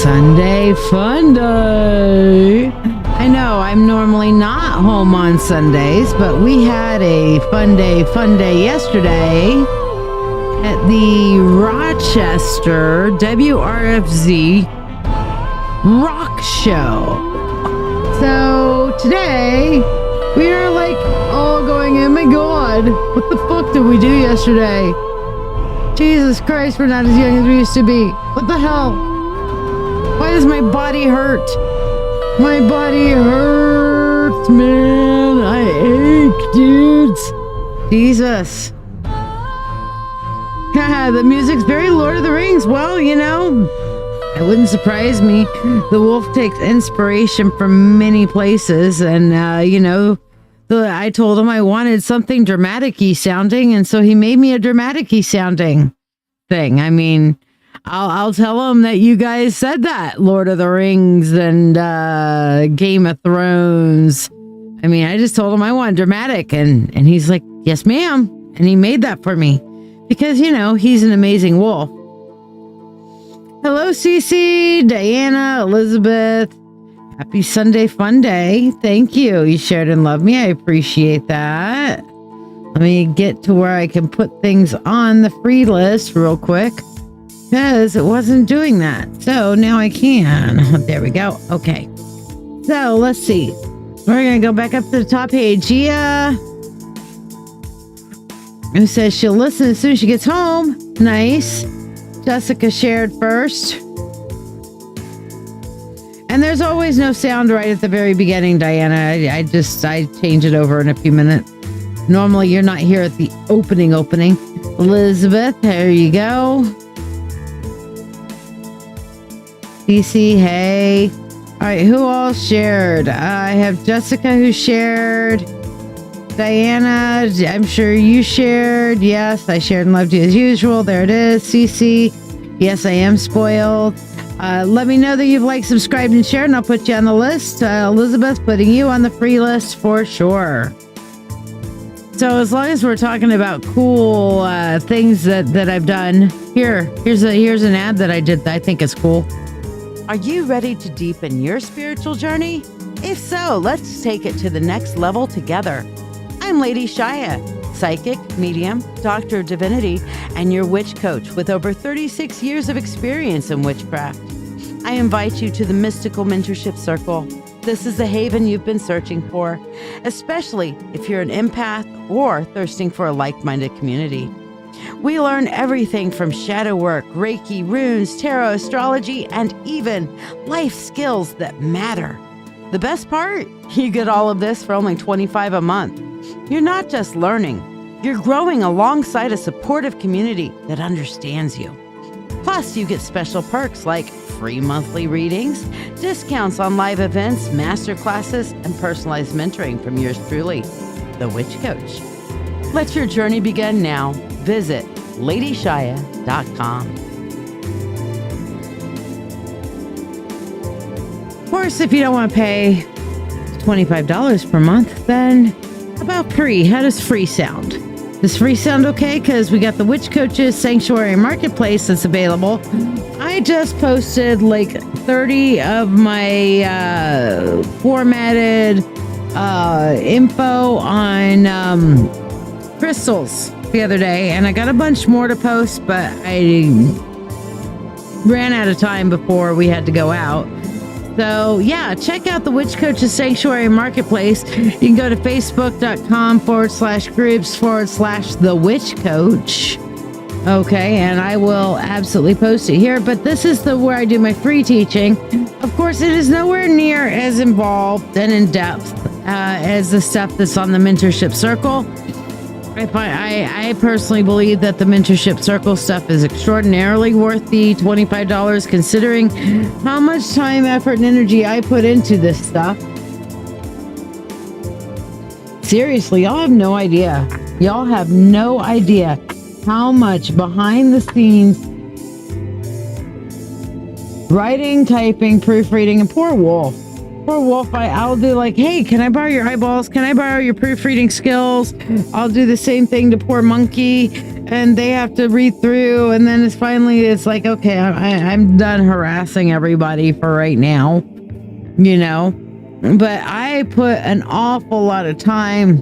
Sunday fun day. I know I'm normally not home on Sundays, but we had a fun day yesterday at the Rochester WRFZ rock show. So today we are like all going, oh my god, what the fuck did we do yesterday? Jesus Christ, we're not as young as we used to be. What the hell? Why does my body hurt? My body hurts, man. I ache, dudes. Jesus. Haha, the music's very Lord of the Rings. Well, you know, it wouldn't surprise me. The wolf takes inspiration from many places, and, you know, I told him I wanted something dramatic-y sounding, and so he made me a dramatic-y sounding thing. I mean, I'll tell him that you guys said that, Lord of the Rings and Game of Thrones. I mean, I just told him I want dramatic, and he's like, yes, ma'am. And he made that for me because, you know, he's an amazing wolf. Hello, Cece, Diana, Elizabeth. Happy Sunday fun day. Thank you. You shared and loved me. I appreciate that. Let me get to where I can put things on the free list real quick because it wasn't doing that. So now I can. There we go. Okay. So let's see. We're going to go back up to the top page. Shiya, who says she'll listen as soon as she gets home. Nice. Jessica shared first. And there's always no sound right at the very beginning, Diana. I change it over in a few minutes. Normally, you're not here at the opening. Elizabeth, there you go. CC, hey. All right, who all shared? I have Jessica who shared. Diana, I'm sure you shared. Yes, I shared and loved you as usual. There it is. CC, yes, I am spoiled. Let me know that you've liked, subscribed, and shared, and I'll put you on the list. Elizabeth, putting you on the free list for sure. So as long as we're talking about cool things that I've done, here's an ad that I did that I think is cool. Are you ready to deepen your spiritual journey? If so, let's take it to the next level together. I'm Lady Shiya, psychic, medium, Doctor of Divinity, and your witch coach with over 36 years of experience in witchcraft. I invite you to the Mystical Mentorship Circle. This is the haven you've been searching for, especially if you're an empath or thirsting for a like-minded community. We learn everything from shadow work, Reiki, runes, tarot, astrology, and even life skills that matter. The best part? You get all of this for only $25 a month. You're not just learning, you're growing alongside a supportive community that understands you. Plus, you get special perks like free monthly readings, discounts on live events, master classes, and personalized mentoring from yours truly, the Witch Coach. Let your journey begin now. Visit ladyshiya.com. Of course, if you don't want to pay $25 per month, then about free. How does free sound? Does free sound okay? Because we got the Witch Coaches Sanctuary Marketplace that's available. I just posted like 30 of my formatted info on crystals the other day, and I got a bunch more to post, but I ran out of time before we had to go out. So yeah, check out the Witch Coaches Sanctuary Marketplace. You can go to facebook.com/groups/the Witch Coach. Okay, and I will absolutely post it here, but this is where I do my free teaching. Of course, it is nowhere near as involved and in depth as the stuff that's on the Mentorship Circle. I personally believe that the Mentorship Circle stuff is extraordinarily worth the $25, considering how much time, effort, and energy I put into this stuff. Seriously, y'all have no idea. Y'all have no idea how much behind the scenes writing, typing, proofreading, and poor Wolf, I'll do like, hey, can I borrow your eyeballs? Can I borrow your proofreading skills? I'll do the same thing to poor Monkey. and they have to read through, and then it's like, okay, I'm done harassing everybody for right now, you know. But I put an awful lot of time,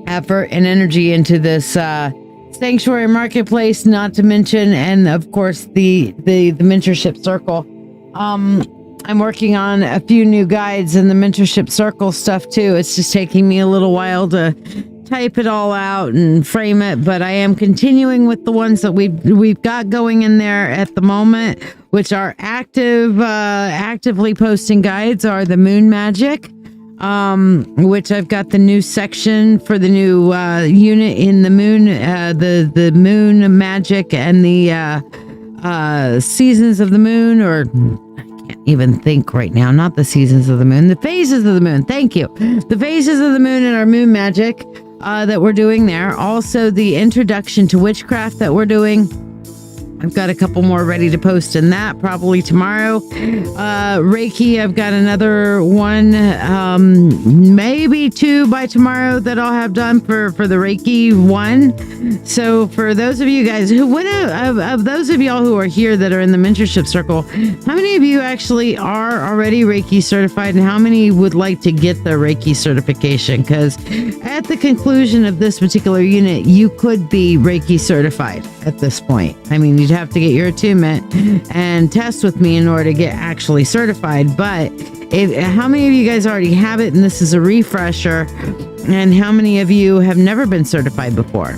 effort, and energy into this sanctuary marketplace, not to mention, and of course the mentorship circle. I'm working on a few new guides in the mentorship circle stuff too. It's just taking me a little while to type it all out and frame it, but I am continuing with the ones that we've got going in there at the moment, which are actively posting guides are the moon magic, which I've got the new section for the new unit in the moon, the moon magic and the seasons of the moon, or I can't even think right now, not the seasons of the moon, the phases of the moon. Thank you. The phases of the moon and our moon magic that we're doing there. Also the introduction to witchcraft that we're doing. I've got a couple more ready to post in that probably tomorrow. Reiki, I've got another one, maybe 2 by tomorrow that I'll have done for the Reiki 1. So for those of you guys who, of those of y'all who are here that are in the mentorship circle, how many of you actually are already Reiki certified, and how many would like to get the Reiki certification? Because at the conclusion of this particular unit, you could be Reiki certified at this point. I mean, you'd have to get your attunement and test with me in order to get actually certified. But how many of you guys already have it, and this is a refresher, and how many of you have never been certified before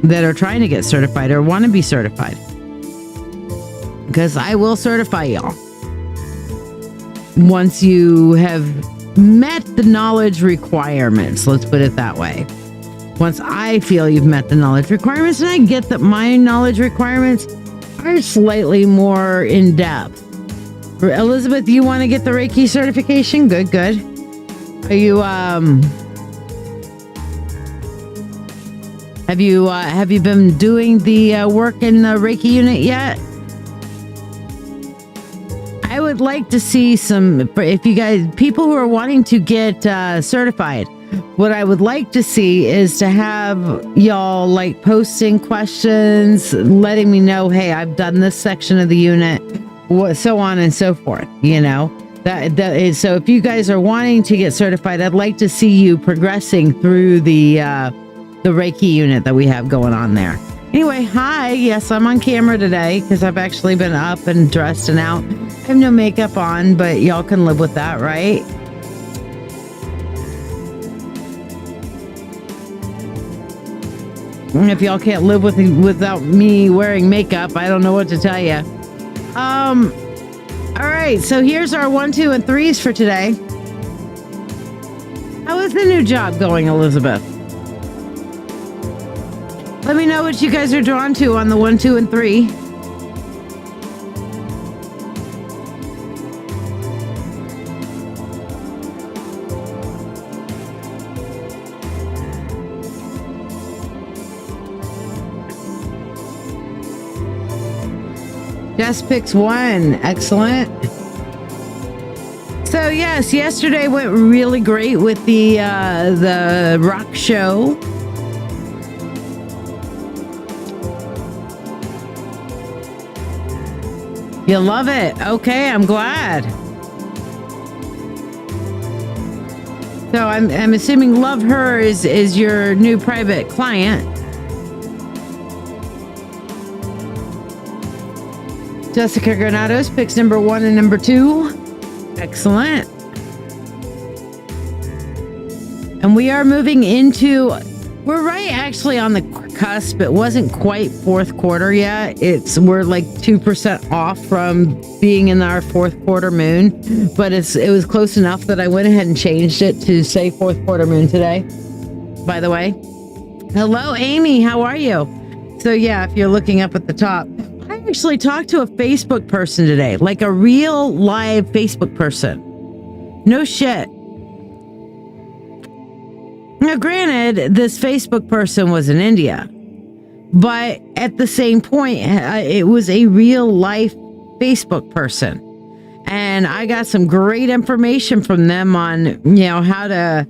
that are trying to get certified or want to be certified? Because I will certify y'all once you have met the knowledge requirements. Let's put it that way. Once I feel you've met the knowledge requirements, and I get that my knowledge requirements are slightly more in depth. Elizabeth, you want to get the Reiki certification? Good. Are you, have you been doing the work in the Reiki unit yet? I would like to see some, if you guys, people who are wanting to get certified, what I would like to see is to have y'all like posting questions, letting me know, hey, I've done this section of the unit, so on and so forth, you know. That is, so if you guys are wanting to get certified, I'd like to see you progressing through the Reiki unit that we have going on there. Anyway, hi. Yes, I'm on camera today because I've actually been up and dressed and out. I have no makeup on, but y'all can live with that, right? If y'all can't live without me wearing makeup, I don't know what to tell you. All right, so here's our 1, 2, and 3s for today. How is the new job going, Elizabeth? Let me know what you guys are drawn to on the 1, 2, and 3. Jess picks 1. Excellent. So yes, yesterday went really great with the rock show. You love it. Okay, I'm glad. So I'm assuming Love Her is your new private client. Jessica Granados picks number 1 and number 2. Excellent. And we are moving into, we're right actually on the cusp. It wasn't quite fourth quarter yet. We're like 2% off from being in our fourth quarter moon, but it was close enough that I went ahead and changed it to say fourth quarter moon today, by the way. Hello, Amy. How are you? So yeah, if you're looking up at the top, I actually talked to a Facebook person today, like a real live Facebook person. No shit. Now, granted, this Facebook person was in India, but at the same point, it was a real life Facebook person. And I got some great information from them on, how to,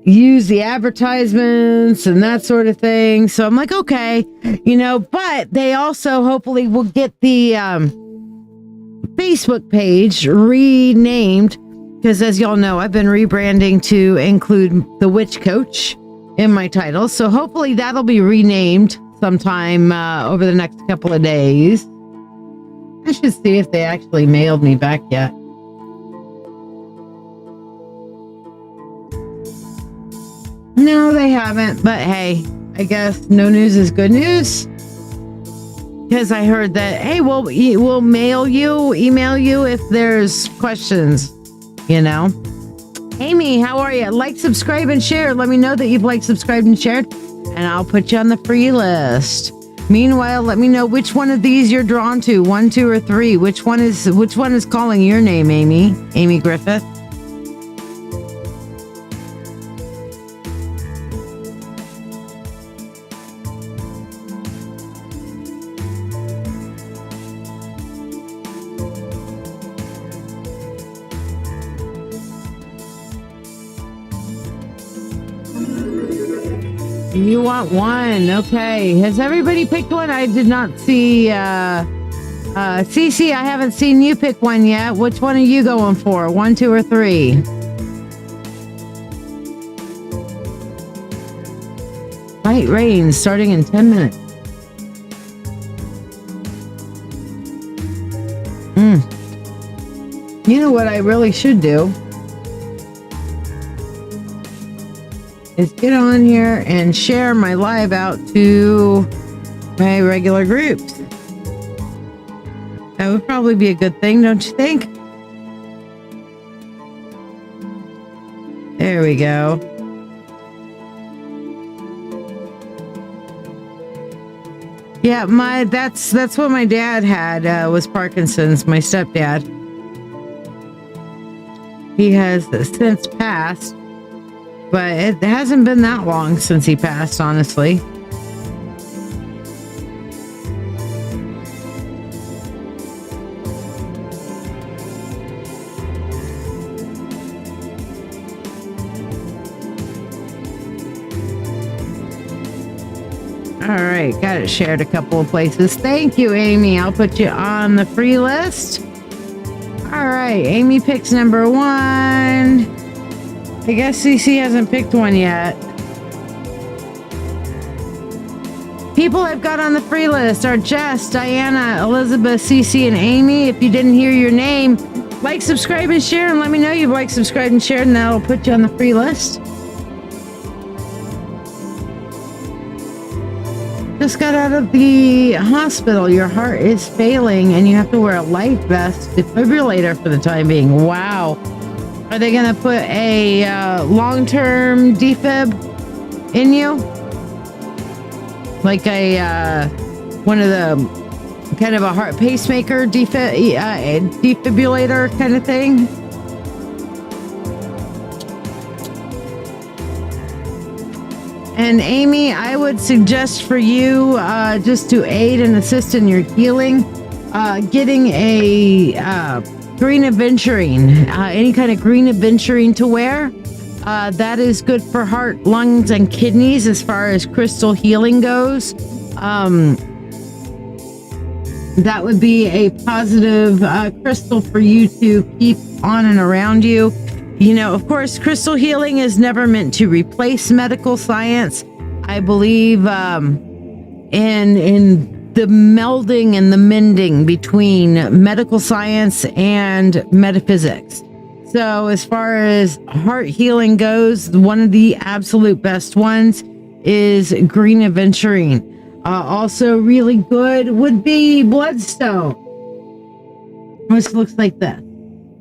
use the advertisements and that sort of thing. So I'm like, okay, but they also hopefully will get the Facebook page renamed, because as y'all know, I've been rebranding to include the Witch Coac in my title. So hopefully that'll be renamed sometime over the next couple of days. I should see if they actually mailed me back yet. No, they haven't. But hey, I guess no news is good news. Because I heard that, hey, we'll email you if there's questions, Amy, how are you? Like, subscribe, and share. Let me know that you've liked, subscribed, and shared, and I'll put you on the free list. Meanwhile, let me know which one of these you're drawn to, 1, 2, or 3. Which one is calling your name, Amy? Amy Griffith. You want one. Okay. Has everybody picked one? I did not see. Cece, I haven't seen you pick one yet. Which one are you going for? 1, 2, or 3? Light rain starting in 10 minutes. You know what I really should do? Is get on here and share my live out to my regular groups. That would probably be a good thing, don't you think? There we go. Yeah, that's what my dad had, was Parkinson's, my stepdad. He has since passed. But it hasn't been that long since he passed, honestly. All right, got it shared a couple of places. Thank you, Amy. I'll put you on the free list. All right, Amy picks number 1. I guess CC hasn't picked one yet. People I've got on the free list are Jess, Diana, Elizabeth, CC, and Amy. If you didn't hear your name, like, subscribe, and share, and let me know you've liked, subscribed, and shared, and that'll put you on the free list. Just got out of the hospital. Your heart is failing, and you have to wear a life vest defibrillator for the time being. Wow. Are they going to put a long-term defib in you? Like a one of the kind of a heart pacemaker defibrillator kind of thing? And Amy, I would suggest for you, just to aid and assist in your healing, getting a green aventurine, any kind of green aventurine to wear. That is good for heart, lungs, and kidneys as far as crystal healing goes. That would be a positive crystal for you to keep on and around you. Of course, crystal healing is never meant to replace medical science. I believe in the melding and the mending between medical science and metaphysics. So as far as heart healing goes, one of the absolute best ones is green aventurine. Also really good would be bloodstone, which looks like this.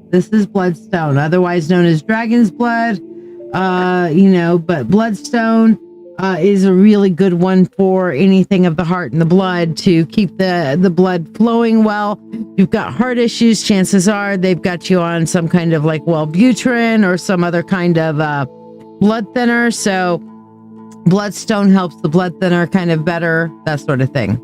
This is bloodstone, otherwise known as dragon's blood. But bloodstone is a really good one for anything of the heart and the blood to keep the blood flowing well. If you've got heart issues, chances are they've got you on some kind of like Wellbutrin or some other kind of blood thinner. So bloodstone helps the blood thinner kind of better, that sort of thing.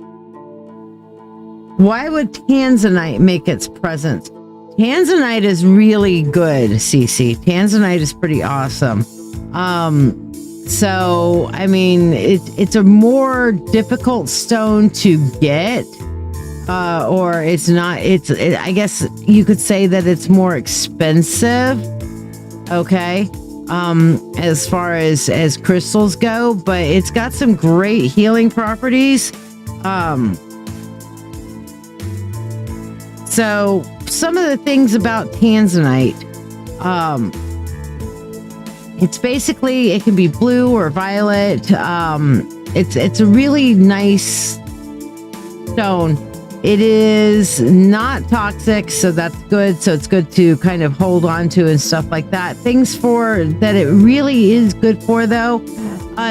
Why would tanzanite make its presence? Tanzanite is really good, Cece. Tanzanite is pretty awesome. So, I mean, it's a more difficult stone to get, or it's not, I guess you could say that it's more expensive. Okay. As far as crystals go, but it's got some great healing properties. So some of the things about tanzanite, it's basically, it can be blue or violet. It's a really nice stone. It is not toxic, so that's good. So it's good to kind of hold on to and stuff like that. Things for that it really is good for, though,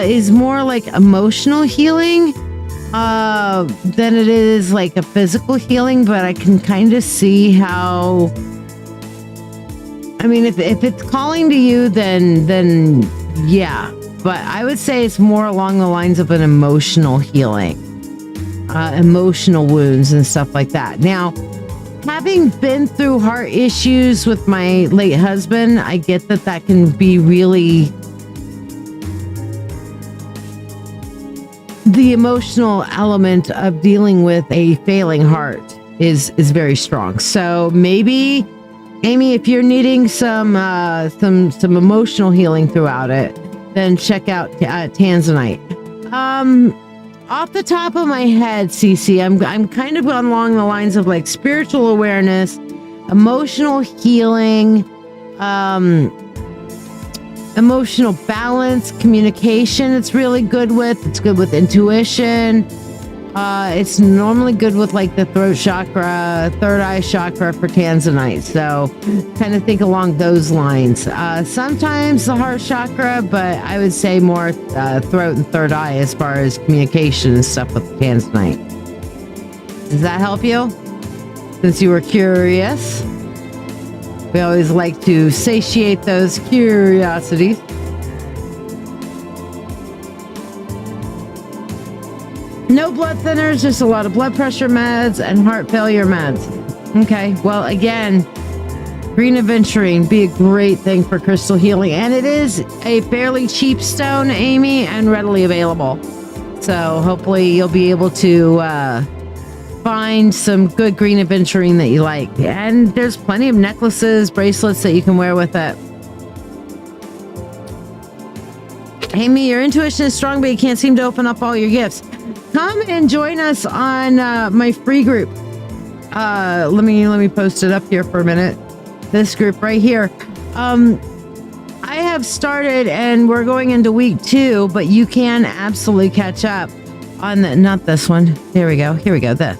is more like emotional healing than it is like a physical healing. But I can kind of see how, I mean, if it's calling to you, then yeah. But I would say it's more along the lines of an emotional healing, emotional wounds and stuff like that. Now, having been through heart issues with my late husband, I get that can be really, the emotional element of dealing with a failing heart is very strong. So maybe, Amy, if you're needing some emotional healing throughout it, then check out tanzanite. Off the top of my head, Cece, I'm kind of along the lines of like spiritual awareness, emotional healing, emotional balance, communication. It's really good with. It's good with intuition. It's normally good with like the throat chakra, third eye chakra for tanzanite. So kind of think along those lines. Sometimes the heart chakra, but I would say more throat and third eye as far as communication and stuff with tanzanite. Does that help you? Since you were curious, we always like to satiate those curiosities. No blood thinners, just a lot of blood pressure meds and heart failure meds. Okay, well, again, green aventurine be a great thing for crystal healing. And it is a fairly cheap stone, Amy, and readily available. So hopefully you'll be able to find some good green aventurine that you like. And there's plenty of necklaces, bracelets that you can wear with it. Amy, your intuition is strong, but you can't seem to open up all your gifts. Come and join us on my free group. Let me post it up here for a minute. This group right here. I have started, and we're going into week 2, but you can absolutely catch up on the, not this one. Here we go. This.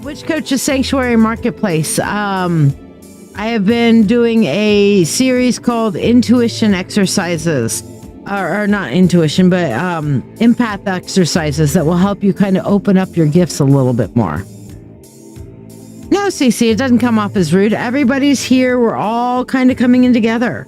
Witch Coach's Sanctuary Marketplace. I have been doing a series called Intuition Exercises. Or not intuition, but empath exercises that will help you kind of open up your gifts a little bit more. No, Cece, it doesn't come off as rude. Everybody's here. We're all kind of coming in together.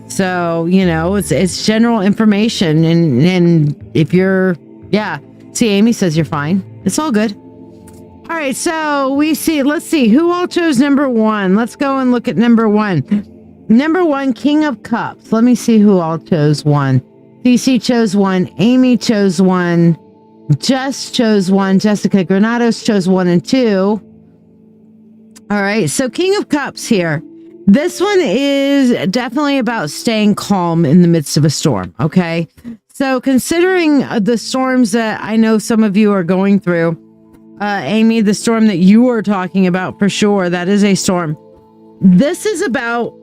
So, you know, it's general information. And if you're, yeah. See, Amy says you're fine. It's all good. All right. So let's see who all chose number 1. Let's go and look at number 1. Number 1, King of Cups. Let me see who all chose 1. CC chose 1. Amy chose 1. Jess chose 1. Jessica Granados chose 1 and 2. All right. So King of Cups here. This one is definitely about staying calm in the midst of a storm. Okay. So considering the storms that I know some of you are going through, Amy, the storm that you are talking about for sure, that is a storm. This is about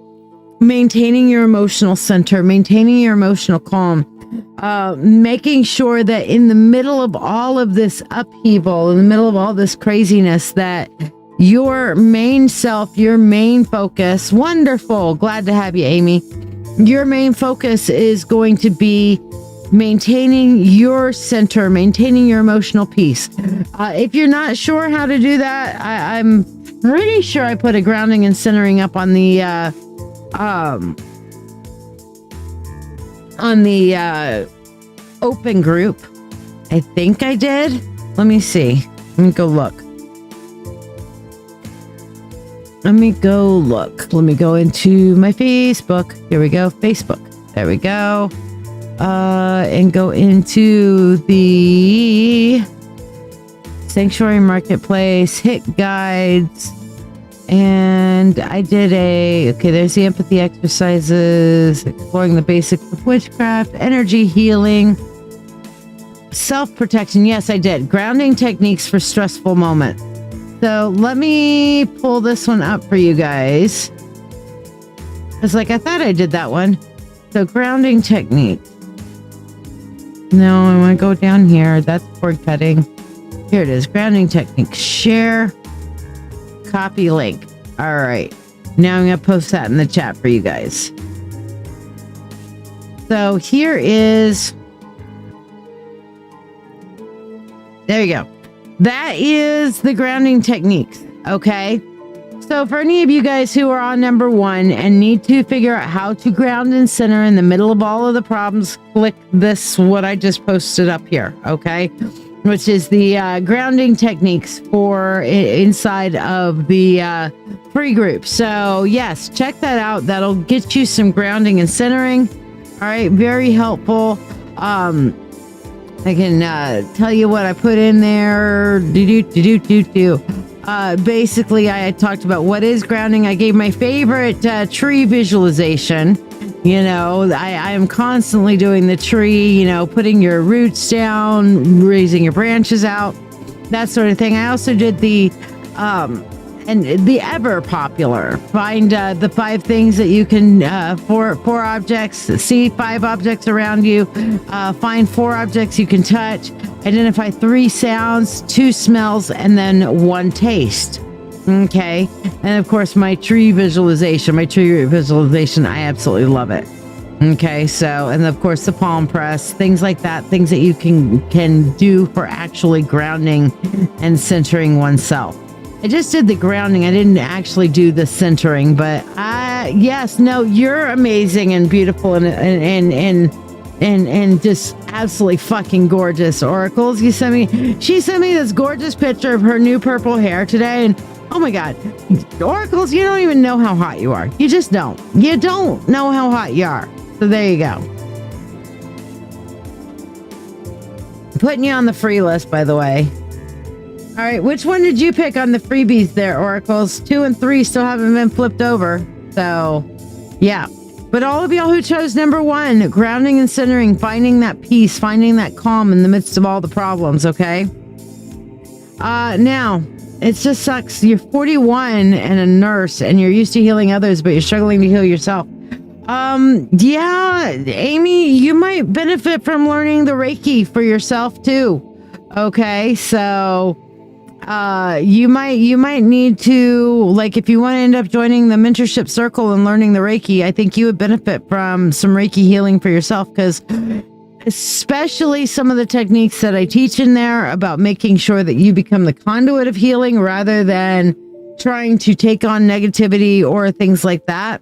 maintaining your emotional center, maintaining your emotional calm, making sure that in the middle of all of this upheaval, in the middle of all this craziness, that your main self, your main focus, wonderful, glad to have you, Amy. Your main focus is going to be maintaining your center, maintaining your emotional peace. If you're not sure how to do that, I'm pretty sure I put a grounding and centering up on the open group. I think I did. Let me see. Let me go look. Let me go into my Facebook. Here we go. Facebook. There we go. And go into the Sanctuary Marketplace, hit guides. And I did okay, there's the empathy exercises, exploring the basics of witchcraft, energy healing, self-protection. Yes, I did. Grounding techniques for stressful moments. So let me pull this one up for you guys. It's like, I thought I did that one. So grounding technique. No, I want to go down here. That's cord cutting. Here it is. Grounding technique. Share. Copy link. All right. Now I'm going to post that in the chat for you guys. So here is... There you go. That is the grounding techniques. Okay. So for any of you guys who are on number 1 and need to figure out how to ground and center in the middle of all of the problems, click this, what I just posted up here. Okay. Which is the grounding techniques for inside of the free group. So yes, check that out. That'll get you some grounding and centering. All right. Very helpful. I can tell you what I put in there. Basically, I talked about what is grounding. I gave my favorite tree visualization. You know, I am constantly doing the tree, you know, putting your roots down, raising your branches out, that sort of thing. I also did the and the ever popular find the 5 things that you can four objects, see 5 objects around you, find 4 objects you can touch, identify 3 sounds, 2 smells, and then 1 taste. Okay. And of course my tree visualization, I absolutely love it. Okay. So, and of course the palm press, things like that, things that you can do for actually grounding and centering oneself. I just did the grounding. I didn't actually do the centering, but yes, no, you're amazing and beautiful and just absolutely fucking gorgeous, Oracles. She sent me this gorgeous picture of her new purple hair today, and oh my God, Oracles, you don't even know how hot you are. You just don't. You don't know how hot you are. So there you go. I'm putting you on the free list, by the way. All right, which one did you pick on the freebies there, Oracles? 2 and 3 still haven't been flipped over. So, yeah. But all of y'all who chose number 1, grounding and centering, finding that peace, finding that calm in the midst of all the problems, okay? Now, it just sucks. You're 41 and a nurse, and you're used to healing others, but you're struggling to heal yourself. Yeah, Amy, you might benefit from learning the Reiki for yourself too. Okay, so you might need to, like, if you want to end up joining the mentorship circle and learning the Reiki, I think you would benefit from some Reiki healing for yourself, because especially some of the techniques that I teach in there about making sure that you become the conduit of healing rather than trying to take on negativity or things like that.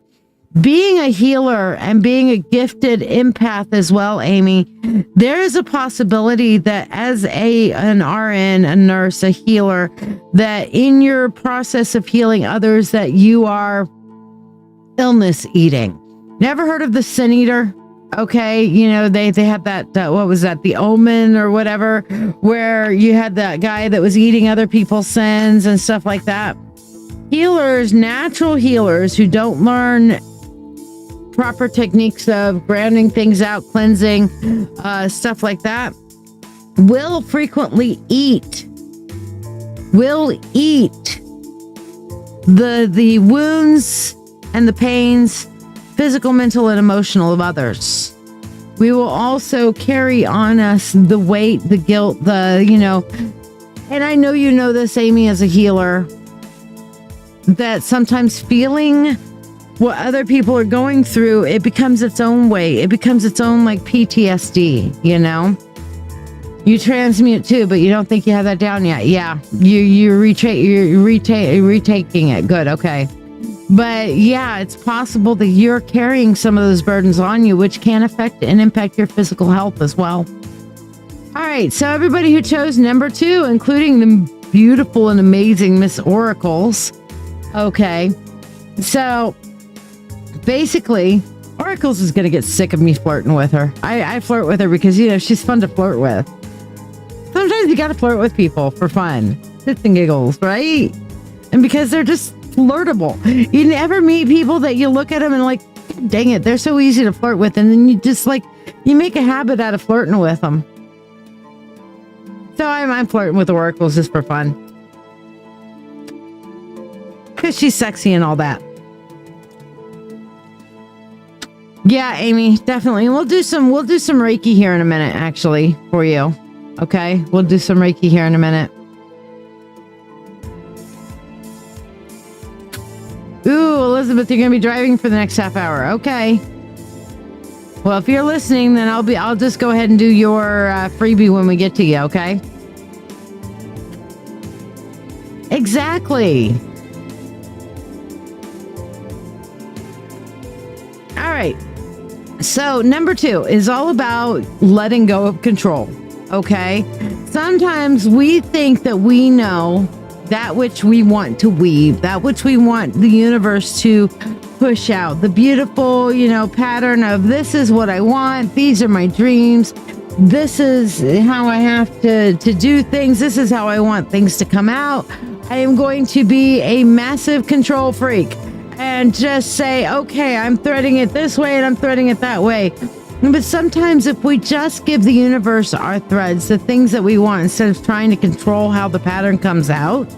Being a healer and being a gifted empath as well, Amy, there is a possibility that as an RN, a nurse, a healer, that in your process of healing others, that you are illness eating. Never heard of the sin eater? Okay, you know, they have that, what was that, The Omen or whatever, where you had that guy that was eating other people's sins and stuff like that. Healers, natural healers who don't learn proper techniques of grounding things out, cleansing, stuff like that, will frequently eat the wounds and the pains, physical, mental, and emotional of others. We will also carry on us the weight, the guilt, and I know you know this, Amy, as a healer, that sometimes feeling what other people are going through, it becomes its own weight. It becomes its own, like, PTSD, you know? You transmute too, but you don't think you have that down yet. Yeah, you're retaking it. Good, okay. But yeah, it's possible that you're carrying some of those burdens on you, which can affect and impact your physical health as well. All right, so everybody who chose number 2, including the beautiful and amazing Miss Oracles. Okay, so basically, Oracles is going to get sick of me flirting with her. I flirt with her because, you know, she's fun to flirt with. Sometimes you got to flirt with people for fun. Shits and giggles, right? And because they're just flirtable. You never meet people that you look at them and like, dang it, they're so easy to flirt with. And then you just like, you make a habit out of flirting with them. So I'm flirting with Oracles just for fun. Because she's sexy and all that. Yeah, Amy, definitely. We'll do some Reiki here in a minute, actually, for you. Okay? We'll do some Reiki here in a minute. Ooh, Elizabeth, you're gonna be driving for the next half hour. Okay. Well, if you're listening, then I'll just go ahead and do your freebie when we get to you, okay? Exactly. All right. So number 2 is all about letting go of control. Okay. Sometimes we think that we know that which we want to weave, that which we want the universe to push out, the beautiful, you know, pattern of this is what I want. These are my dreams. This is how I have to do things. This is how I want things to come out. I am going to be a massive control freak and just say, okay, I'm threading it this way and I'm threading it that way. But sometimes if we just give the universe our threads, the things that we want, instead of trying to control how the pattern comes out,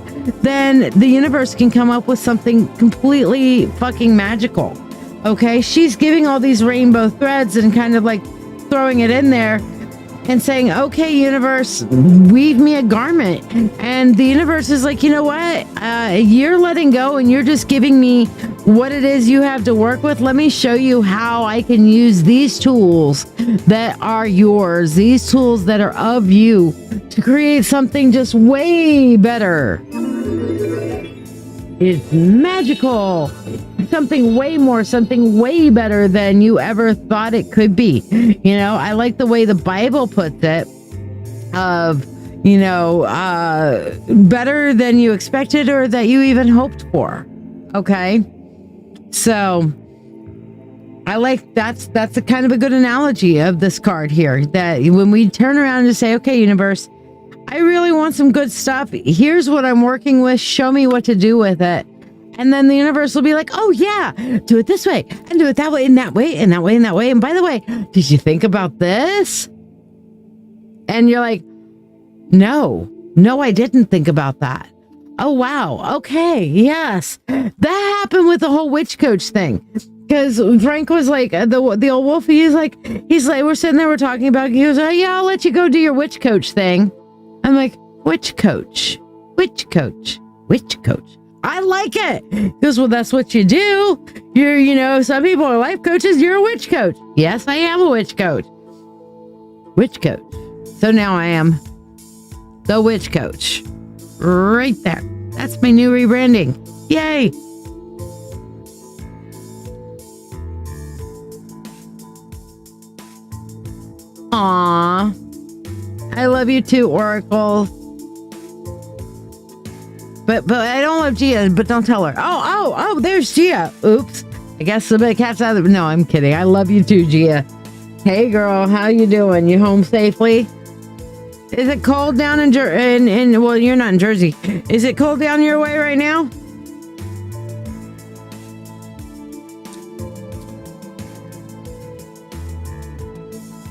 then the universe can come up with something completely fucking magical. Okay? She's giving all these rainbow threads and kind of like throwing it in there and saying, okay, universe, weave me a garment. And the universe is like, you know what? You're letting go and you're just giving me what it is you have to work with. Let me show you how I can use these tools that are yours, these tools that are of you, to create something just way better. It's magical. Something way better than you ever thought it could be. You know, I like the way the Bible puts it of, you know, better than you expected or that you even hoped for. Okay. So I like that's a kind of a good analogy of this card here, that when we turn around and say, okay, universe, I really want some good stuff. Here's what I'm working with. Show me what to do with it. And then the universe will be like, oh yeah, do it this way and do it that way and that way and that way and that way. And by the way, did you think about this? And you're like, no, I didn't think about that. Oh, wow. Okay. Yes. That happened with the whole witch coach thing. Because Frank was like, the old wolf, he's like, we're sitting there, we're talking about, he goes, oh yeah, I'll let you go do your witch coach thing. I'm like, witch coach. I like it. He goes, well, that's what you do. You're, you know, some people are life coaches. You're a witch coach. Yes, I am a witch coach. Witch coach. So now I am the witch coach. Right there. That's my new rebranding. Yay. Aw. I love you too, Oracle. But I don't love Shiya, but don't tell her. Oh, there's Shiya. Oops. I guess the cat's out of the... No, I'm kidding. I love you too, Shiya. Hey, girl. How you doing? You home safely? Is it cold down in well, you're not in Jersey. Is it cold down your way right now?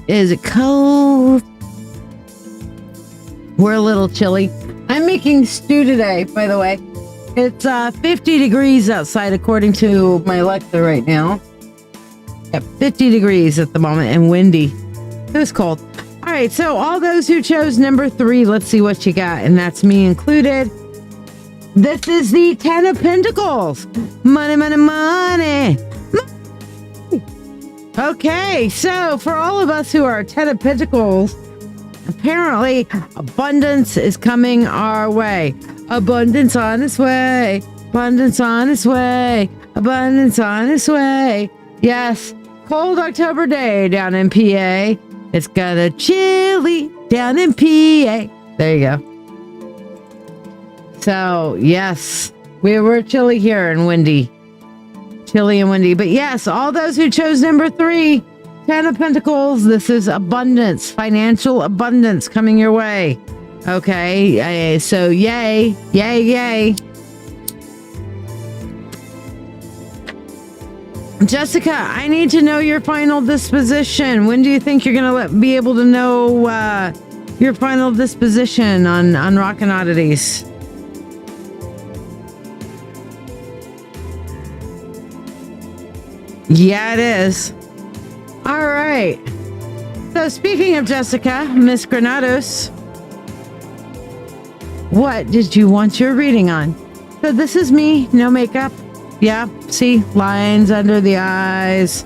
Is it cold? We're a little chilly. I'm making stew today, by the way. It's 50 degrees outside, according to my Alexa right now. Yeah, 50 degrees at the moment and windy. It was cold. All right, so all those who chose number 3, let's see what you got, and that's me included. This is the 10 of Pentacles. Money, money, money. Okay, so for all of us who are 10 of Pentacles, apparently abundance is coming our way. Abundance on its way. Abundance on its way. Abundance on its way. Yes, cold October day down in PA. It's got a chilly down in PA. There you go. So, yes, we were chilly here and windy. chilly and windy. But yes, all those who chose number 3, 10 of Pentacles, this is abundance, financial abundance coming your way. Okay, so yay, yay, yay. Jessica, I need to know your final disposition. When do you think you're going to be able to know your final disposition on Rockin' Oddities? Yeah, it is. All right. So speaking of Jessica, Miss Granados, what did you want your reading on? So this is me, no makeup. Yeah, see, lines under the eyes.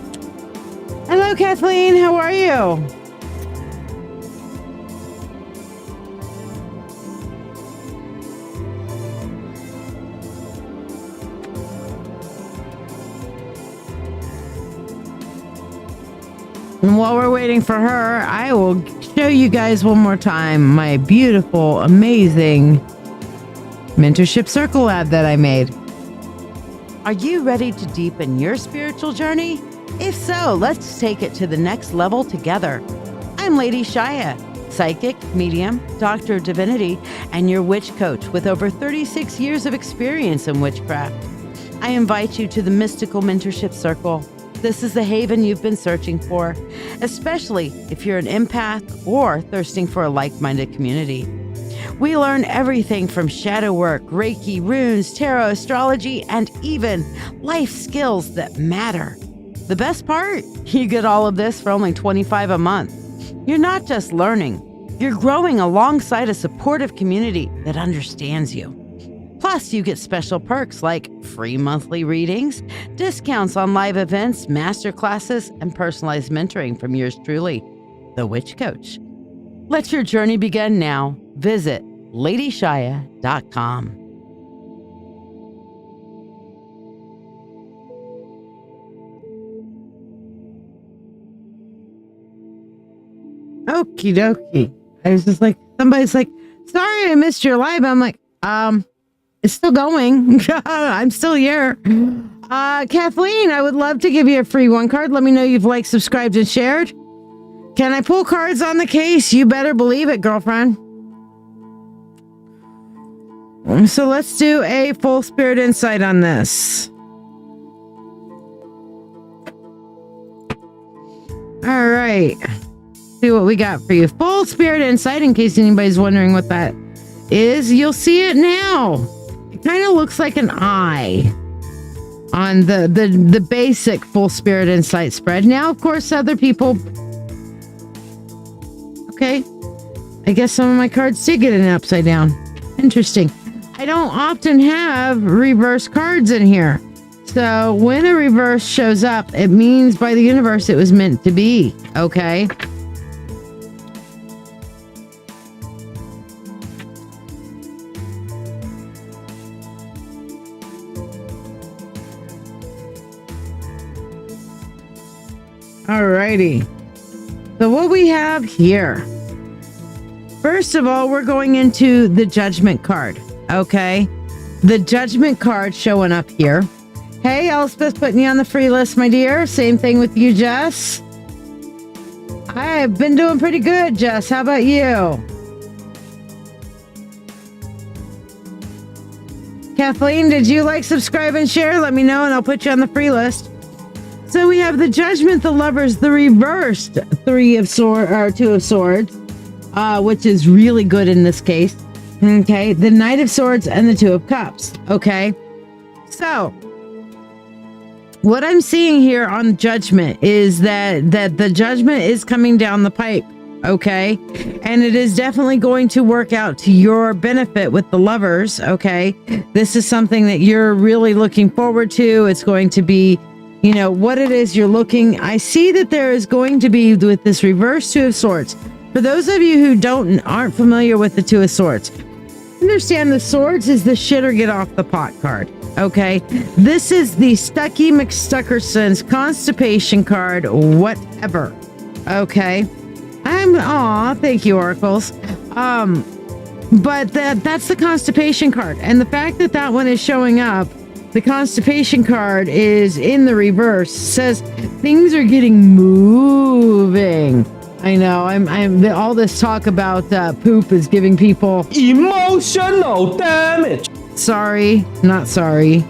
Hello, Kathleen. How are you? And while we're waiting for her, I will show you guys one more time my beautiful, amazing mentorship circle ad that I made. Are you ready to deepen your spiritual journey? If so, let's take it to the next level together. I'm Lady Shiya, psychic, medium, Doctor of Divinity, and your witch coach with over 36 years of experience in witchcraft. I invite you to the Mystical Mentorship Circle. This is the haven you've been searching for, especially if you're an empath or thirsting for a like-minded community. We learn everything from shadow work, Reiki, runes, tarot, astrology, and even life skills that matter. The best part? You get all of this for only $25 a month. You're not just learning, you're growing alongside a supportive community that understands you. Plus, you get special perks like free monthly readings, discounts on live events, master classes, and personalized mentoring from yours truly, the Witch Coach. Let your journey begin now. Visit LadyShiya.com. Okie dokie. I was just like, somebody's like, sorry I missed your live. I'm like, it's still going. I'm still here. Kathleen, I would love to give you a free 1 card. Let me know you've liked, subscribed, and shared. Can I pull cards on the case? You better believe it, girlfriend. So let's do a full spirit insight on this. All right. See what we got for you. Full spirit insight, in case anybody's wondering what that is. You'll see it now. It kind of looks like an eye on the basic full spirit insight spread. Now, of course, other people... Okay. I guess some of my cards did get an upside down. Interesting. I don't often have reverse cards in here. So when a reverse shows up, it means by the universe it was meant to be. Okay. Alrighty. So what we have here. First of all, we're going into the Judgment card. Okay. The Judgment card showing up here. Hey, Elspeth, putting you on the free list, my dear. Same thing with you, Jess. I've been doing pretty good, Jess. How about you? Kathleen, did you like, subscribe, and share? Let me know and I'll put you on the free list. So we have the Judgment, the Lovers, the reversed 2 of Swords, which is really good in this case. Okay, the Knight of Swords and the 2 of Cups. Okay, so what I'm seeing here on Judgment is that the Judgment is coming down the pipe. Okay, and it is definitely going to work out to your benefit with the Lovers. Okay, this is something that you're really looking forward to. It's going to be, you know, what it is you're looking. I see that there is going to be, with this reverse 2 of Swords. For those of you who aren't familiar with the 2 of Swords, understand the Swords is the shit or get off the pot card. Okay, this is the Stucky McStuckerson's constipation card, whatever. Okay, thank you, Oracles. But that's the constipation card, and the fact that that one is showing up The constipation card is in the reverse. Says things are getting moving. I know. I'm all this talk about poop is giving people emotional damage. Sorry, not sorry.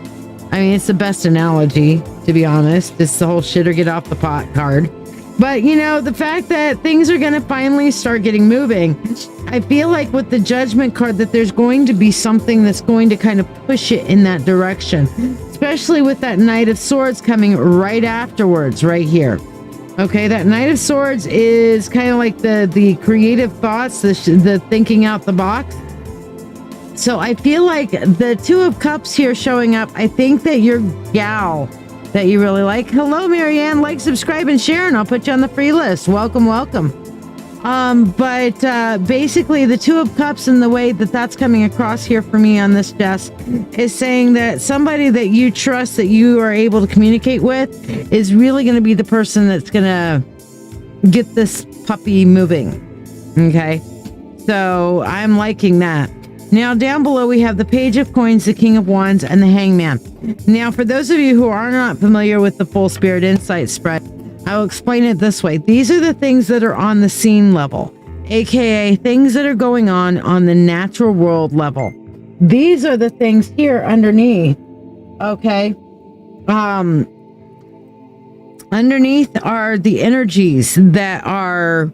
I mean, it's the best analogy, to be honest. It's the whole shit or get off the pot card. But, you know, the fact that things are going to finally start getting moving, I feel like with the Judgment card that there's going to be something that's going to kind of push it in that direction, especially with that Knight of Swords coming right afterwards, right here. Okay, that Knight of Swords is kind of like the creative thoughts, the thinking out the box. So I feel like the Two of Cups here showing up, I think that your gal that you really like. Hello, Marianne. Like, subscribe, and share, and I'll put you on the free list. Welcome, welcome. But basically, the Two of Cups and the way that that's coming across here for me on this desk is saying that somebody that you trust, that you are able to communicate with, is really going to be the person that's going to get this puppy moving. Okay? So I'm liking that. Now, down below, we have the Page of Coins, the King of Wands, and the Hangman. Now, for those of you who are not familiar with the Full Spirit Insight spread, I will explain it this way. These are the things that are on the scene level, aka things that are going on the natural world level. These are the things here underneath, okay? Underneath are the energies that are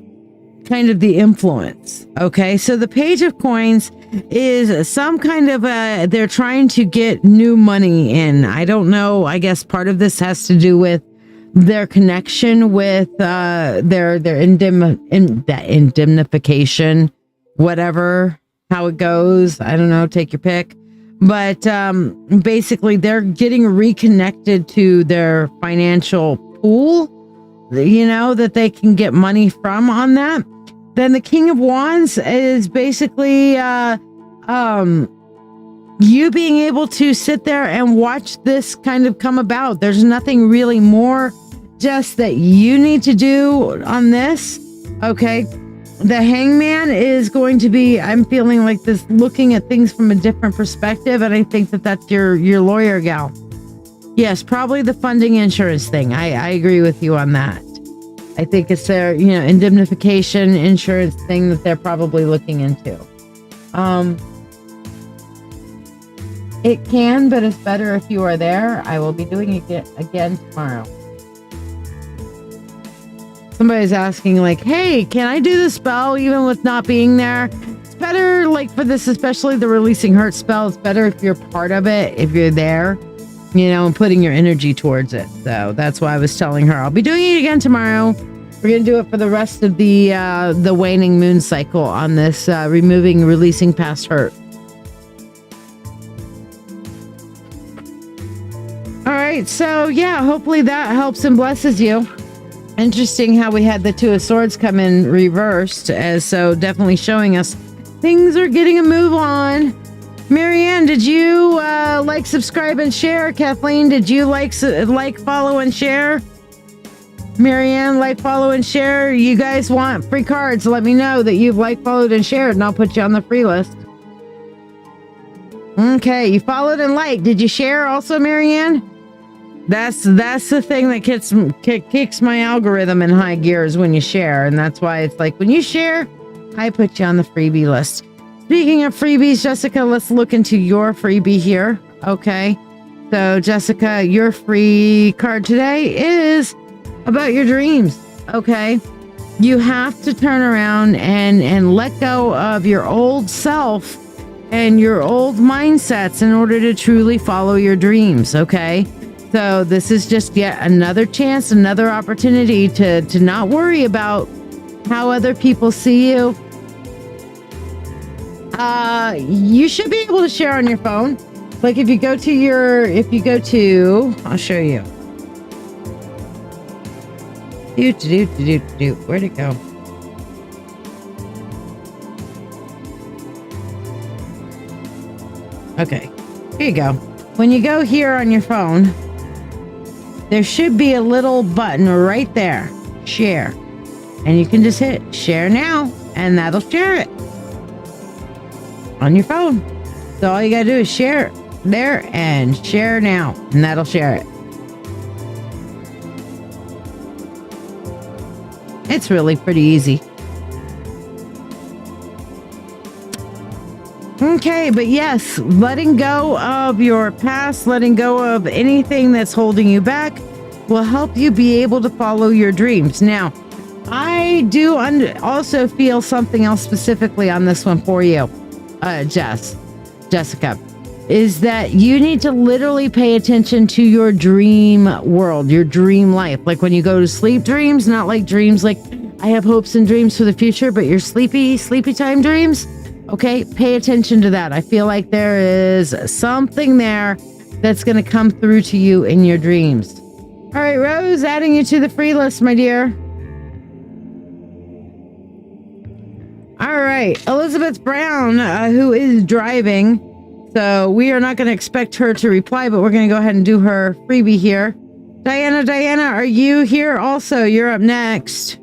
kind of the influence, okay? So the Page of Coins is some kind of they're trying to get new money in. I don't know. I guess part of this has to do with their connection with their indemnification, whatever, how it goes. I don't know. Take your pick. But basically, they're getting reconnected to their financial pool, you know, that they can get money from on that. Then the King of Wands is basically you being able to sit there and watch this kind of come about. There's nothing really more just that you need to do on this. Okay. The Hangman is going to be, I'm feeling like this, looking at things from a different perspective. And I think that that's your lawyer gal. Yes, probably the funding insurance thing. I agree with you on that. I think it's their, you know, indemnification insurance thing that they're probably looking into. It can, but it's better if you are there. I will be doing it again tomorrow. Somebody's asking like, hey, can I do the spell even with not being there? It's better like for this, especially the releasing hurt spell. It's better if you're part of it, if you're there, you know, and putting your energy towards it. So that's why I was telling her I'll be doing it again tomorrow. We're going to do it for the rest of the waning moon cycle on this removing, releasing past hurt. All right. So yeah, hopefully that helps and blesses you. Interesting how we had the Two of Swords come in reversed, as so definitely showing us things are getting a move on. Marianne, did you like, subscribe, and share? Kathleen, did you like, follow, and share? Marianne, like, follow, and share. You guys want free cards? Let me know that you've liked, followed, and shared, and I'll put you on the free list. Okay, you followed and liked. Did you share also, Marianne? That's the thing that kicks my algorithm in high gears when you share, and that's why it's like when you share, I put you on the freebie list. Speaking of freebies, Jessica, let's look into your freebie here. Okay, so Jessica, your free card today is about your dreams. Okay, you have to turn around and let go of your old self and your old mindsets in order to truly follow your dreams. Okay, so this is just yet another chance, another opportunity to not worry about how other people see you. You should be able to share on your phone. Like if you go to I'll show you. Where'd it go? Okay, here you go. When you go here on your phone, there should be a little button right there, share. And you can just hit share now, and that'll share it on your phone. So all you gotta do is share it. there and share now, and that'll share it. It's really pretty easy. Okay, but yes, letting go of your past, letting go of anything that's holding you back will help you be able to follow your dreams. Now, I do also feel something else specifically on this one for you, Jessica, is that you need to literally pay attention to your dream world, your dream life. Like when you go to sleep dreams, not like dreams like I have hopes and dreams for the future, but your sleepy time dreams. Okay, pay attention to that. I feel like there is something there that's going to come through to you in your dreams. All right, Rose, adding you to the free list, my dear. All right, Elizabeth Brown, who is driving. So we are not going to expect her to reply, but we're going to go ahead and do her freebie here. Diana, are you here also? You're up next.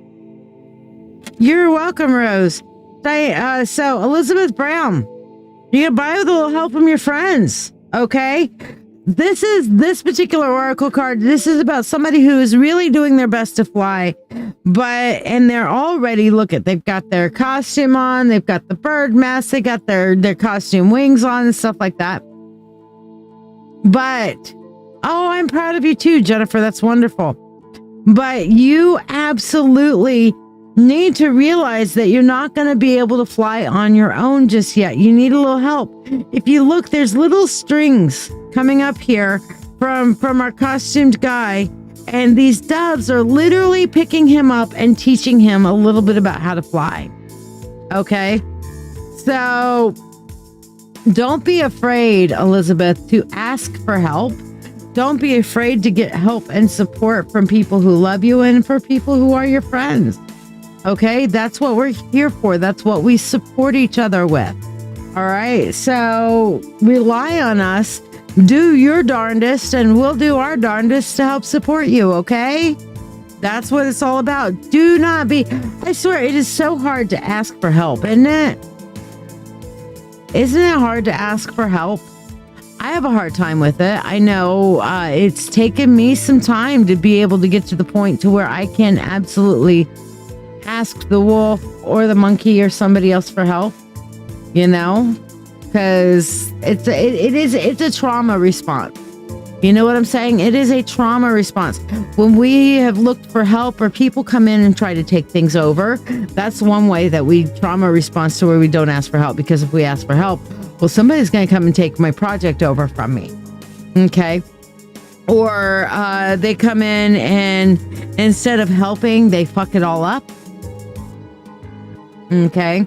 You're welcome, Rose. So Elizabeth Brown, you can buy with a little help from your friends. Okay. This particular oracle card. This is about somebody who is really doing their best to fly, and they're already, they've got their costume on, they've got the bird mask, they got their costume wings on and stuff like that. But, I'm proud of you too, Jennifer. That's wonderful. But you absolutely need to realize that you're not going to be able to fly on your own just yet. You need a little help. If you look, there's little strings coming up here from our costumed guy, and these doves are literally picking him up and teaching him a little bit about how to fly. Okay? So don't be afraid, Elizabeth, to ask for help. Don't be afraid to get help and support from people who love you and for people who are your friends. Okay, that's what we're here for. That's what we support each other with. All right, so rely on us. Do your darndest, and we'll do our darndest to help support you, okay? That's what it's all about. Do not be... I swear, it is so hard to ask for help, isn't it? Isn't it hard to ask for help? I have a hard time with it. I know it's taken me some time to be able to get to the point to where I can absolutely ask the wolf or the monkey or somebody else for help, because it's a trauma response. You know what I'm saying? It is a trauma response. When we have looked for help or people come in and try to take things over, that's one way that we trauma response to where we don't ask for help, because if we ask for help, well, somebody's going to come and take my project over from me. Okay. Or they come in and instead of helping, they fuck it all up. Okay.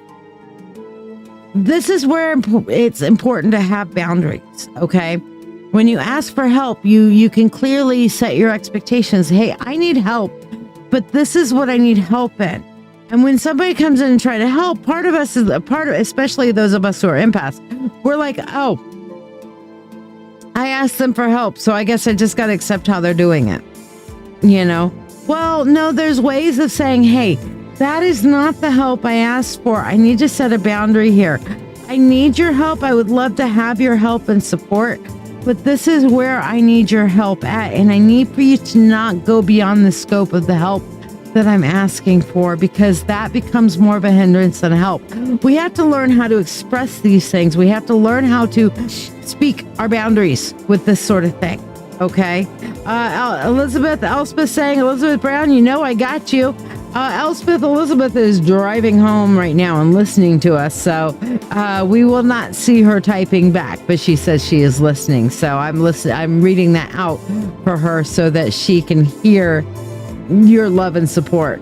This is where it's important to have boundaries. Okay. When you ask for help, you can clearly set your expectations. Hey, I need help, but this is what I need help in. And when somebody comes in and try to help, part of us is a part of, especially those of us who are empaths, we're like, oh, I asked them for help, so I guess I just got to accept how they're doing it. Well, no, there's ways of saying, hey, that is not the help I asked for. I need to set a boundary here. I need your help. I would love to have your help and support, but this is where I need your help at. And I need for you to not go beyond the scope of the help that I'm asking for, because that becomes more of a hindrance than a help. We have to learn how to express these things. We have to learn how to speak our boundaries with this sort of thing. Okay. Elspeth saying, Elizabeth Brown, I got you. Elizabeth is driving home right now and listening to us, so we will not see her typing back, but she says she is listening. So I'm reading that out for her so that she can hear your love and support.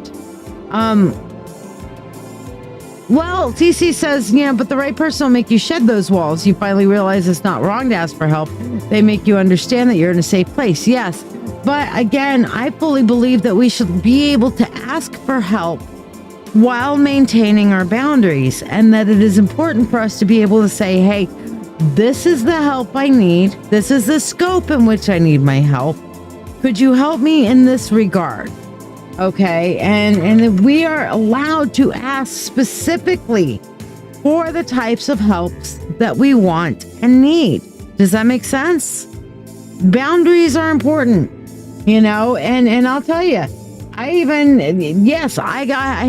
Well, TC says, but the right person will make you shed those walls. You finally realize it's not wrong to ask for help. They make you understand that you're in a safe place. Yes. But again, I fully believe that we should be able to ask for help while maintaining our boundaries, and that it is important for us to be able to say, hey, this is the help I need. This is the scope in which I need my help. Could you help me in this regard? Okay, and we are allowed to ask specifically for the types of helps that we want and need. Does that make sense? Boundaries are important, you know, and I'll tell you, I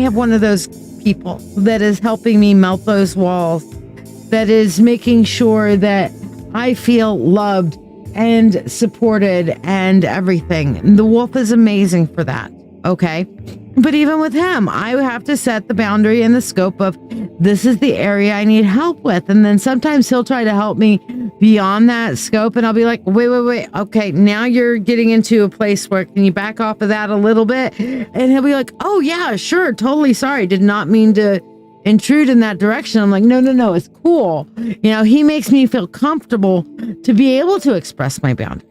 have one of those people that is helping me melt those walls, that is making sure that I feel loved and supported and everything. The wolf is amazing for that. Okay. But even with him, I have to set the boundary and the scope of this is the area I need help with. And then sometimes he'll try to help me beyond that scope. And I'll be like, wait. Okay, now you're getting into a place where can you back off of that a little bit? And he'll be like, oh yeah, sure. Totally sorry. Did not mean to intrude in that direction. I'm like, no, it's cool. You know, he makes me feel comfortable to be able to express my boundaries.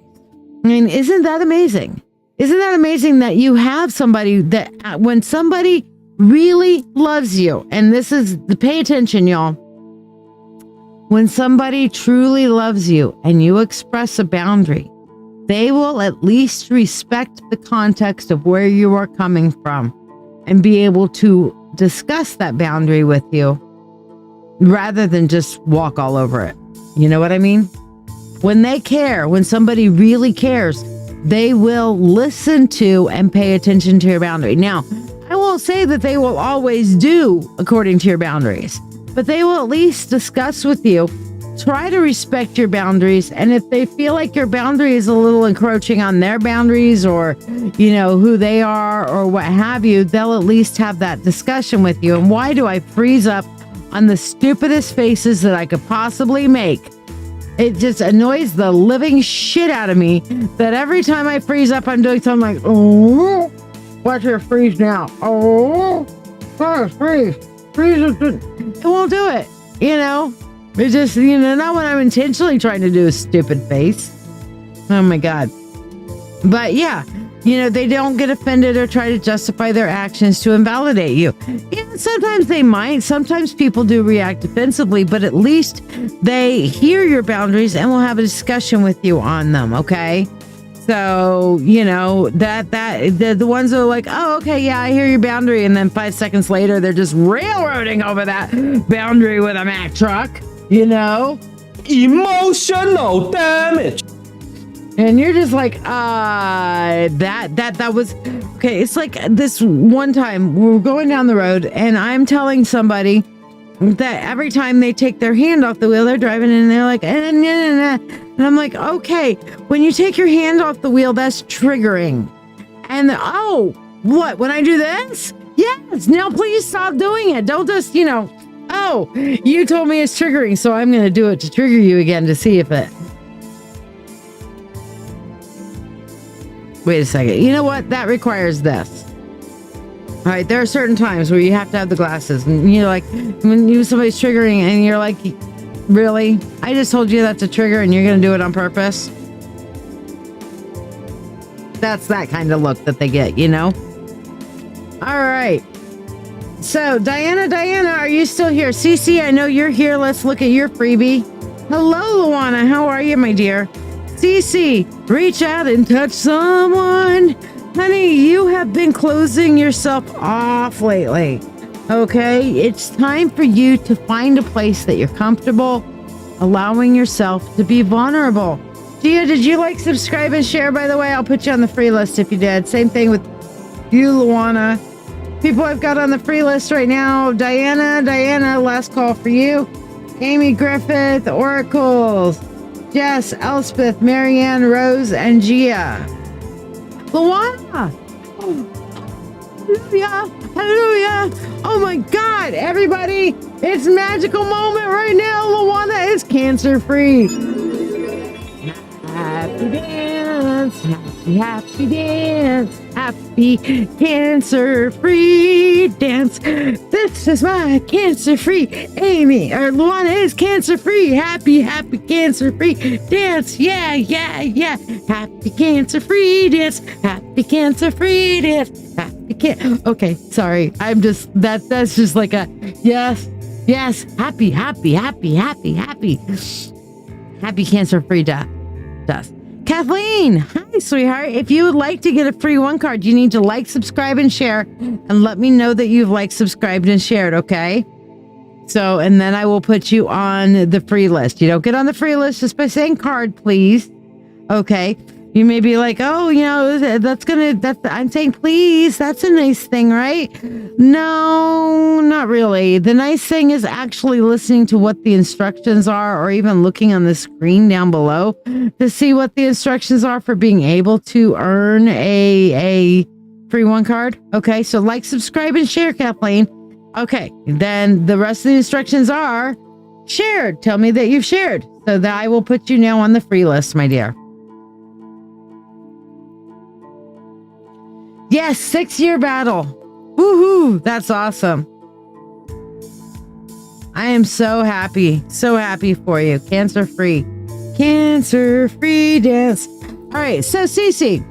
I mean, isn't that amazing? Isn't that amazing that you have somebody that when somebody really loves you, and this is pay attention, y'all. When somebody truly loves you and you express a boundary, they will at least respect the context of where you are coming from and be able to discuss that boundary with you rather than just walk all over it. You know what I mean? When they care, when somebody really cares, they will listen to and pay attention to your boundary. Now, I won't say that they will always do according to your boundaries, but they will at least discuss with you, try to respect your boundaries. And if they feel like your boundary is a little encroaching on their boundaries or, you know, who they are or what have you, they'll at least have that discussion with you. And why do I freeze up on the stupidest faces that I could possibly make? It just annoys the living shit out of me that every time I freeze up, I'm doing something like, oh, watch her freeze now. Oh, freeze. It won't do it, you know? It just, you know, not when I'm intentionally trying to do a stupid face. Oh my God. But yeah, you know, they don't get offended or try to justify their actions to invalidate you. Yeah, sometimes they might. Sometimes people do react defensively, but at least they hear your boundaries and will have a discussion with you on them, okay? So, you know, the ones that are like, oh, okay, yeah, I hear your boundary. And then 5 seconds later, they're just railroading over that boundary with a Mack truck, you know? Emotional damage. And you're just like, that was, okay. It's like this one time we're going down the road and I'm telling somebody that every time they take their hand off the wheel, they're driving and they're like, and I'm like, okay, when you take your hand off the wheel, that's triggering. And oh, what, when I do this? Yes, now please stop doing it. Don't just, you know, oh, you told me it's triggering, so I'm going to do it to trigger you again to see if it. Wait a second. You know what? That requires this. All right. There are certain times where you have to have the glasses. And you're like, when somebody's triggering and you're like, really? I just told you that's a trigger and you're going to do it on purpose? That's that kind of look that they get, you know? All right. So, Diana, are you still here? Cece, I know you're here. Let's look at your freebie. Hello, Luana. How are you, my dear? Cece, reach out and touch someone. Honey, you have been closing yourself off lately. Okay, it's time for you to find a place that you're comfortable, allowing yourself to be vulnerable. Shiya, did you like, subscribe, and share, by the way? I'll put you on the free list if you did. Same thing with you, Luana. People I've got on the free list right now. Diana, last call for you. Amy Griffith, Oracles. Jess, Elspeth, Marianne, Rose, and Gia. Luana! Hallelujah! Oh my God, everybody! It's a magical moment right now. Luana is cancer-free. Happy dance, happy dance, happy cancer-free dance. This is my cancer-free Amy, or Luana is cancer-free. Happy cancer-free dance. Yeah. Happy cancer-free dance. Happy cancer-free dance. Okay, sorry. I'm just, that's just like a, yes. Happy cancer-free death. Kathleen, hi, sweetheart. If you would like to get a free one card, you need to like, subscribe, and share, and let me know that you've liked, subscribed, and shared, okay? So, and then I will put you on the free list. You don't get on the free list just by saying card, please. Okay. You may be like, oh, I'm saying please. That's a nice thing, right? No, not really. The nice thing is actually listening to what the instructions are, or even looking on the screen down below to see what the instructions are for being able to earn a free one card. Okay. So like, subscribe, and share, Kathleen. Okay. Then the rest of the instructions are shared. Tell me that you've shared so that I will put you now on the free list, my dear. Yes, 6-year battle. Woohoo! That's awesome. I am so happy for you. Cancer free dance. All right, so Cece,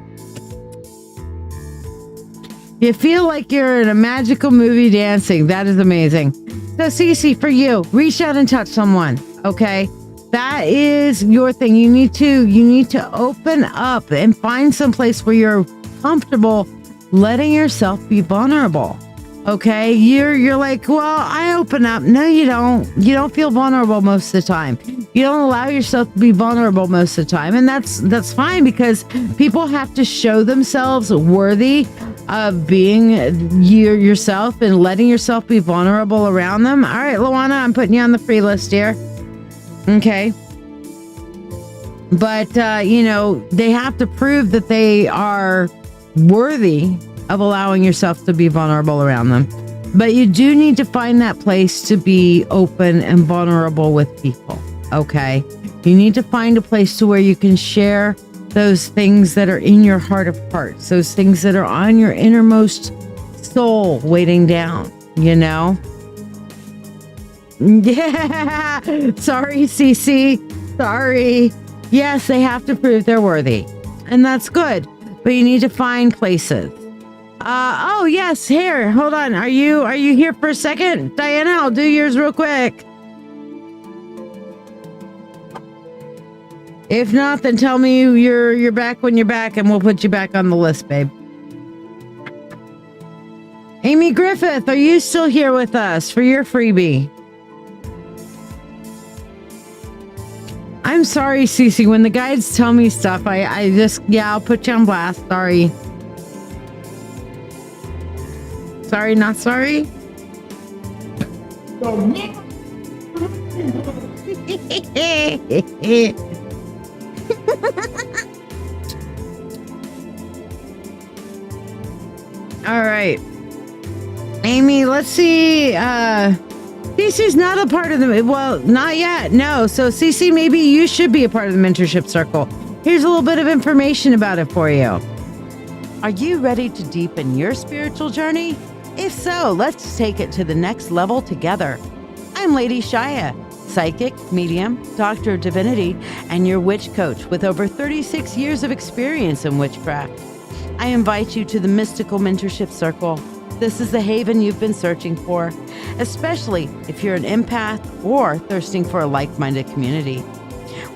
you feel like you're in a magical movie dancing. That is amazing. So Cece, for you, reach out and touch someone. Okay, that is your thing. You need to open up and find some place where you're comfortable letting yourself be vulnerable. Okay, you're like, well, I open up. No, you don't. You don't feel vulnerable most of the time. You don't allow yourself to be vulnerable most of the time, and that's fine, because people have to show themselves worthy of being yourself and letting yourself be vulnerable around them. All right, Luana, I'm putting you on the free list here. Okay. But, they have to prove that they are worthy of allowing yourself to be vulnerable around them. But you do need to find that place to be open and vulnerable with people. Okay. You need to find a place to where you can share those things that are in your heart of hearts, those things that are on your innermost soul waiting down, Yeah. Sorry, Cece. Sorry. Yes, they have to prove they're worthy. And that's good. But you need to find places. Oh yes, here. Hold on. Are you here for a second? Diana, I'll do yours real quick. If not, then tell me you're back when you're back, and we'll put you back on the list, babe. Amy Griffith, are you still here with us for your freebie? I'm sorry, Cece. When the guides tell me stuff, I'll put you on blast. Sorry. Sorry, not sorry? All right. Amy, let's see. Cece's not a part of the... Well, not yet. No. So, Cece, maybe you should be a part of the mentorship circle. Here's a little bit of information about it for you. Are you ready to deepen your spiritual journey? If so, let's take it to the next level together. I'm Lady Shiya, psychic, medium, Doctor of Divinity, and your witch coach with over 36 years of experience in witchcraft. I invite you to the Mystical Mentorship Circle. This is the haven you've been searching for, especially if you're an empath or thirsting for a like-minded community.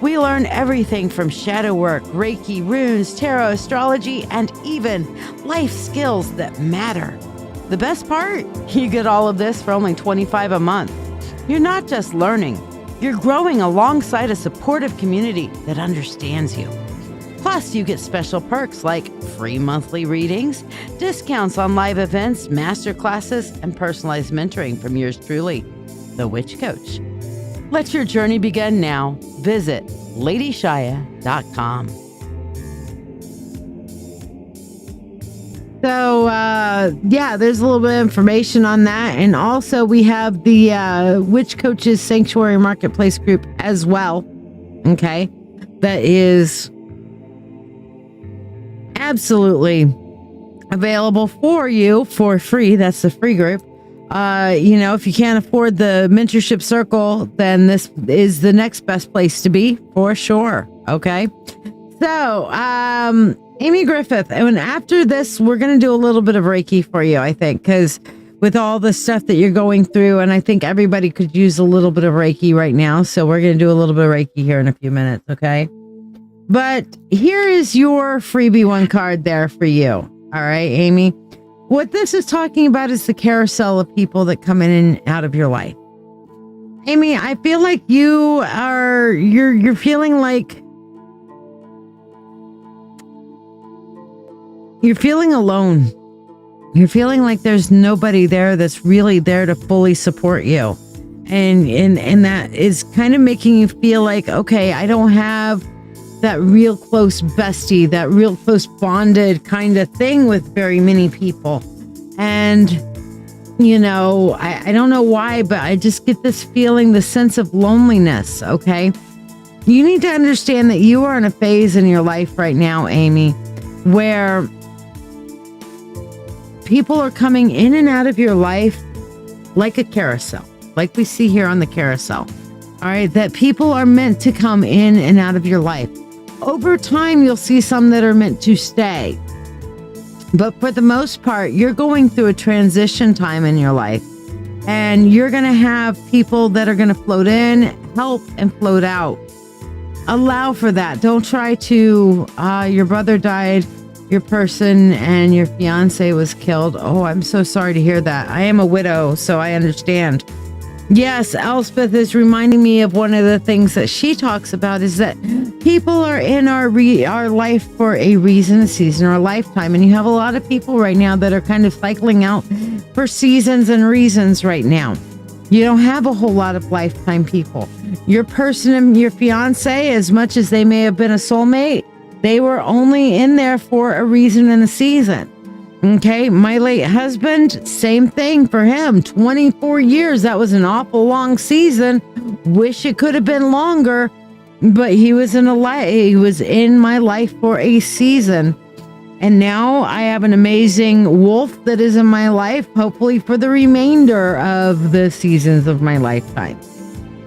We learn everything from shadow work, Reiki, runes, tarot, astrology, and even life skills that matter. The best part? You get all of this for only $25 a month. You're not just learning, you're growing alongside a supportive community that understands you. Plus, you get special perks like free monthly readings, discounts on live events, master classes, and personalized mentoring from yours truly, the Witch Coach. Let your journey begin now. Visit LadyShiya.com. So, there's a little bit of information on that. And also we have the Witch Coaches Sanctuary Marketplace group as well. Okay. That is absolutely available for you for free. That's the free group. If you can't afford the mentorship circle, then this is the next best place to be for sure. Okay. So, Amy Griffith, and after this, we're going to do a little bit of Reiki for you, I think, because with all the stuff that you're going through, and I think everybody could use a little bit of Reiki right now. So we're going to do a little bit of Reiki here in a few minutes. Okay. But here is your freebie one card there for you. All right, Amy. What this is talking about is the carousel of people that come in and out of your life. Amy, I feel like you're feeling like you're feeling alone. You're feeling like there's nobody there that's really there to fully support you. And that is kind of making you feel like, okay, I don't have that real close bestie, that real close bonded kind of thing with very many people. And, you know, I don't know why, but I just get this feeling, the sense of loneliness, okay? You need to understand that you are in a phase in your life right now, Amy, where people are coming in and out of your life like a carousel, like we see here on the carousel. All right, that people are meant to come in and out of your life. Over time, you'll see some that are meant to stay. But for the most part, you're going through a transition time in your life. And you're going to have people that are going to float in, help, and float out. Allow for that. Don't try to, your brother died, your person and your fiance was killed. Oh, I'm so sorry to hear that. I am a widow, so I understand. Yes, Elspeth is reminding me of one of the things that she talks about is that people are in our life for a reason, a season, or a lifetime. And you have a lot of people right now that are kind of cycling out for seasons and reasons right now. You don't have a whole lot of lifetime people. Your person and your fiance, as much as they may have been a soulmate, they were only in there for a reason and a season. Okay, my late husband, same thing for him. 24 years, that was an awful long season. Wish it could have been longer, but he was in my life for a season. And now I have an amazing wolf that is in my life, hopefully for the remainder of the seasons of my lifetime.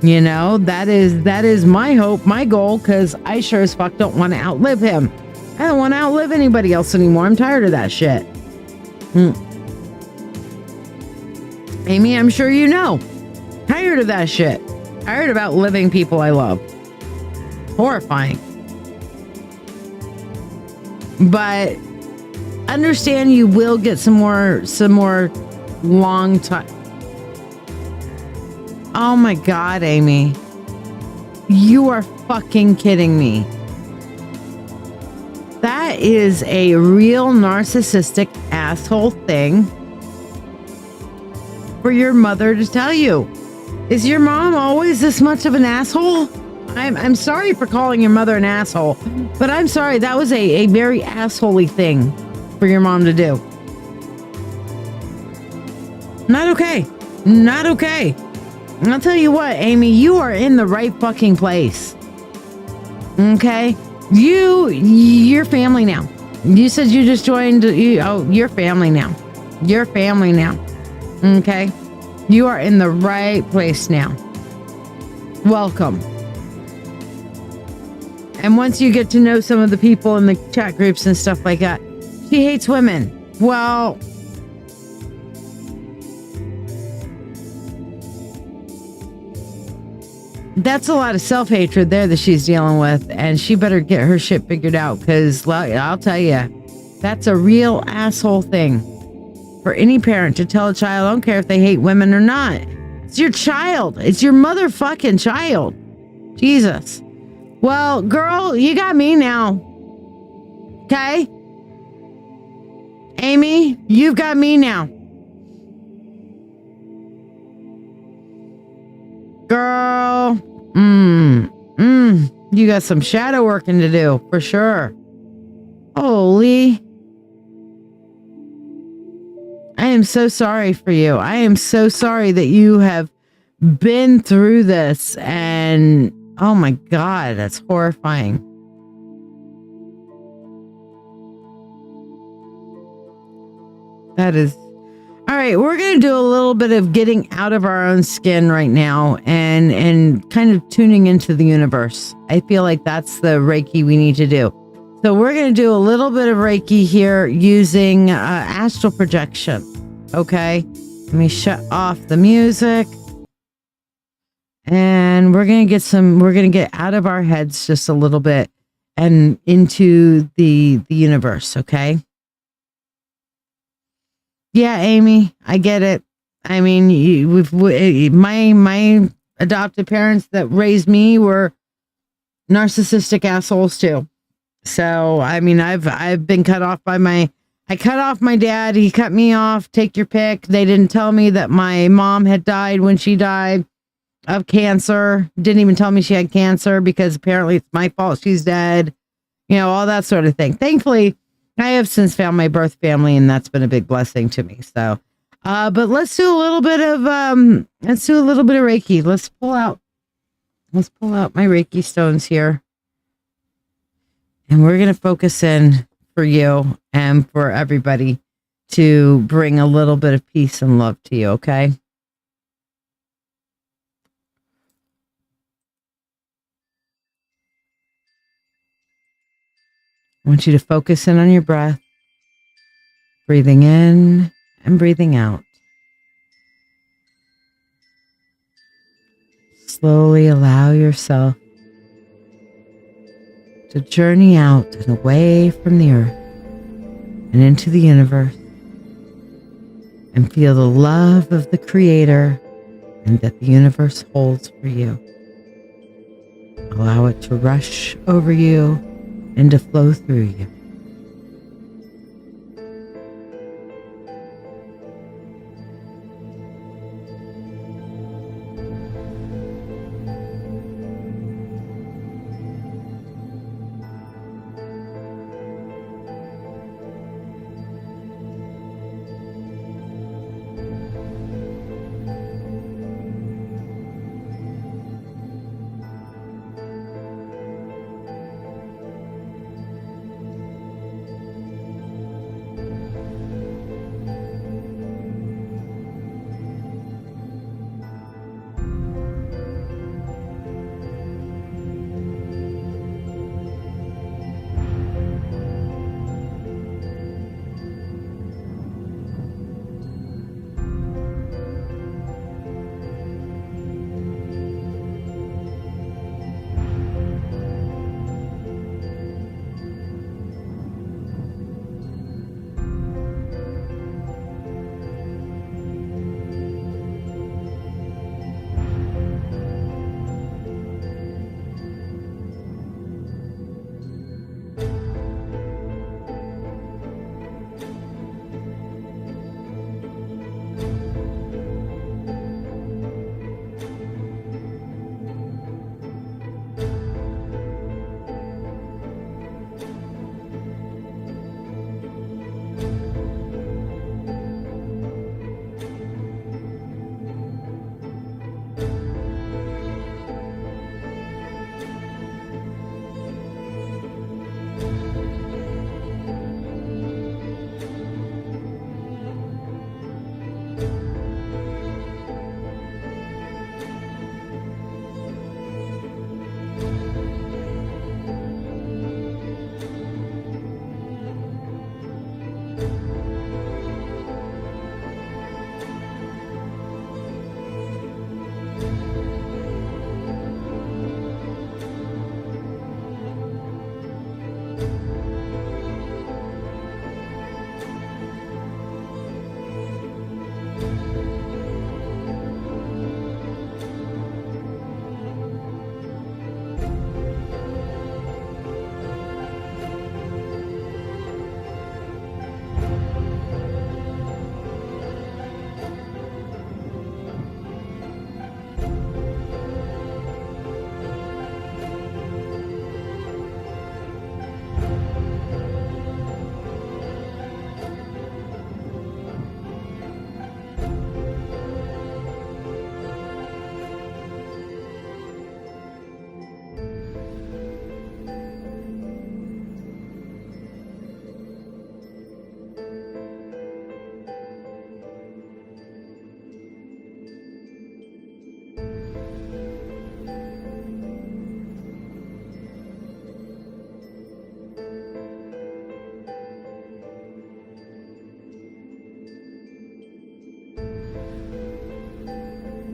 You know, that is my hope, my goal, because I sure as fuck don't want to outlive him. I don't want to outlive anybody else anymore. I'm tired of that shit. Amy, I'm sure you know. Tired of that shit. Tired of outliving people I love. Horrifying. But understand you will get some more long time. Oh my God, Amy. You are fucking kidding me. That is a real narcissistic asshole thing for your mother to tell you. Is your mom always this much of an asshole? I'm sorry for calling your mother an asshole, but I'm sorry, that was a very assholey thing for your mom to do. Not okay. Not okay. I'll tell you what, Amy, you are in the right fucking place. Okay? You're family now. You said you just joined. You're family now. You're family now. Okay? You are in the right place now. Welcome. And once you get to know some of the people in the chat groups and stuff like that, she hates women. Well, that's a lot of self-hatred there that she's dealing with, and she better get her shit figured out, because I'll tell you, that's a real asshole thing for any parent to tell a child. I don't care if they hate women or not. It's your child. It's your motherfucking child. Jesus. Well, girl, you got me now. Okay? Amy, you've got me now. Girl, you got some shadow working to do, for sure. Holy. I am so sorry for you. I am so sorry that you have been through this, and oh my God, that's horrifying. That is... All right, we're going to do a little bit of getting out of our own skin right now and kind of tuning into the universe. I feel like that's the Reiki we need to do. So we're going to do a little bit of Reiki here using astral projection. Okay, let me shut off the music. And we're going to get out of our heads just a little bit and into the universe, okay? Yeah, Amy, I get it. I mean, my adopted parents that raised me were narcissistic assholes too. So, I mean, I've been cut off by I cut off my dad. He cut me off. Take your pick. They didn't tell me that my mom had died when she died of cancer. Didn't even tell me she had cancer because apparently it's my fault she's dead. You know, all that sort of thing. Thankfully, I have since found my birth family, and that's been a big blessing to me. So, but let's do a little bit of Reiki. Let's pull out my Reiki stones here. And we're going to focus in for you and for everybody to bring a little bit of peace and love to you, okay? I want you to focus in on your breath, breathing in and breathing out. Slowly allow yourself to journey out and away from the earth and into the universe and feel the love of the Creator and that the universe holds for you. Allow it to rush over you and to flow through you.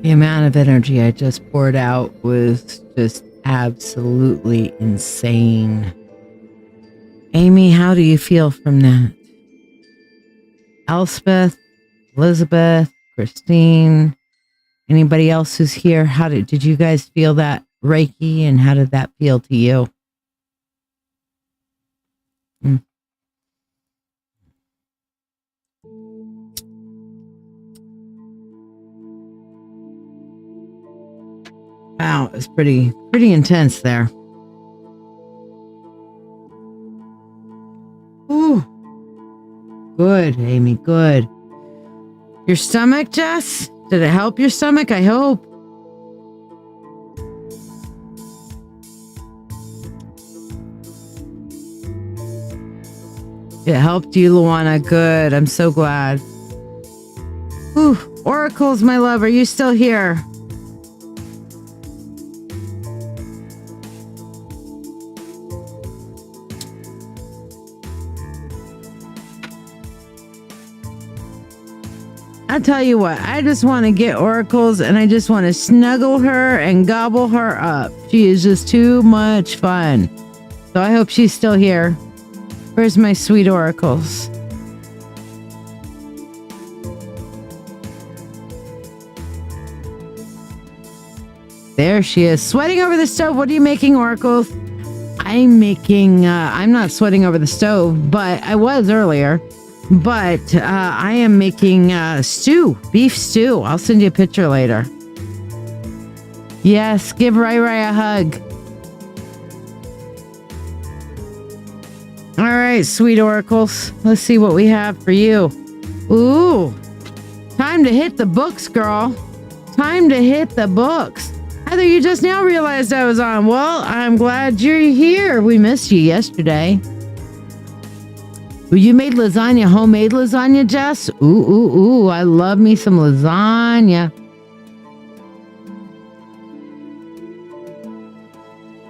The amount of energy I just poured out was just absolutely insane. Amy, how do you feel from that? Elspeth, Elizabeth, Christine, Anybody else who's here? Did you guys feel that Reiki, and how did that feel to you? Wow, it's pretty intense there. Ooh. Good, Amy, good. Your stomach, Jess? Did it help your stomach? I hope. It helped you, Luana. Good. I'm so glad. Ooh, Oracles, my love, are you still here? I tell you what, I just want to get Oracles and I just want to snuggle her and gobble her up. She is just too much fun. So I hope she's still here. Where's my sweet Oracles? There she is, sweating over the stove. What are you making, Oracles? I'm not sweating over the stove, but I was earlier. But I am making beef stew. I'll send you a picture later. Yes, give Rai a hug. All right, sweet Oracles. Let's see what we have for you. Ooh, time to hit the books, girl. Time to hit the books. Heather, you just now realized I was on. Well, I'm glad you're here. We missed you yesterday. You made lasagna, homemade lasagna, Jess? Ooh, I love me some lasagna.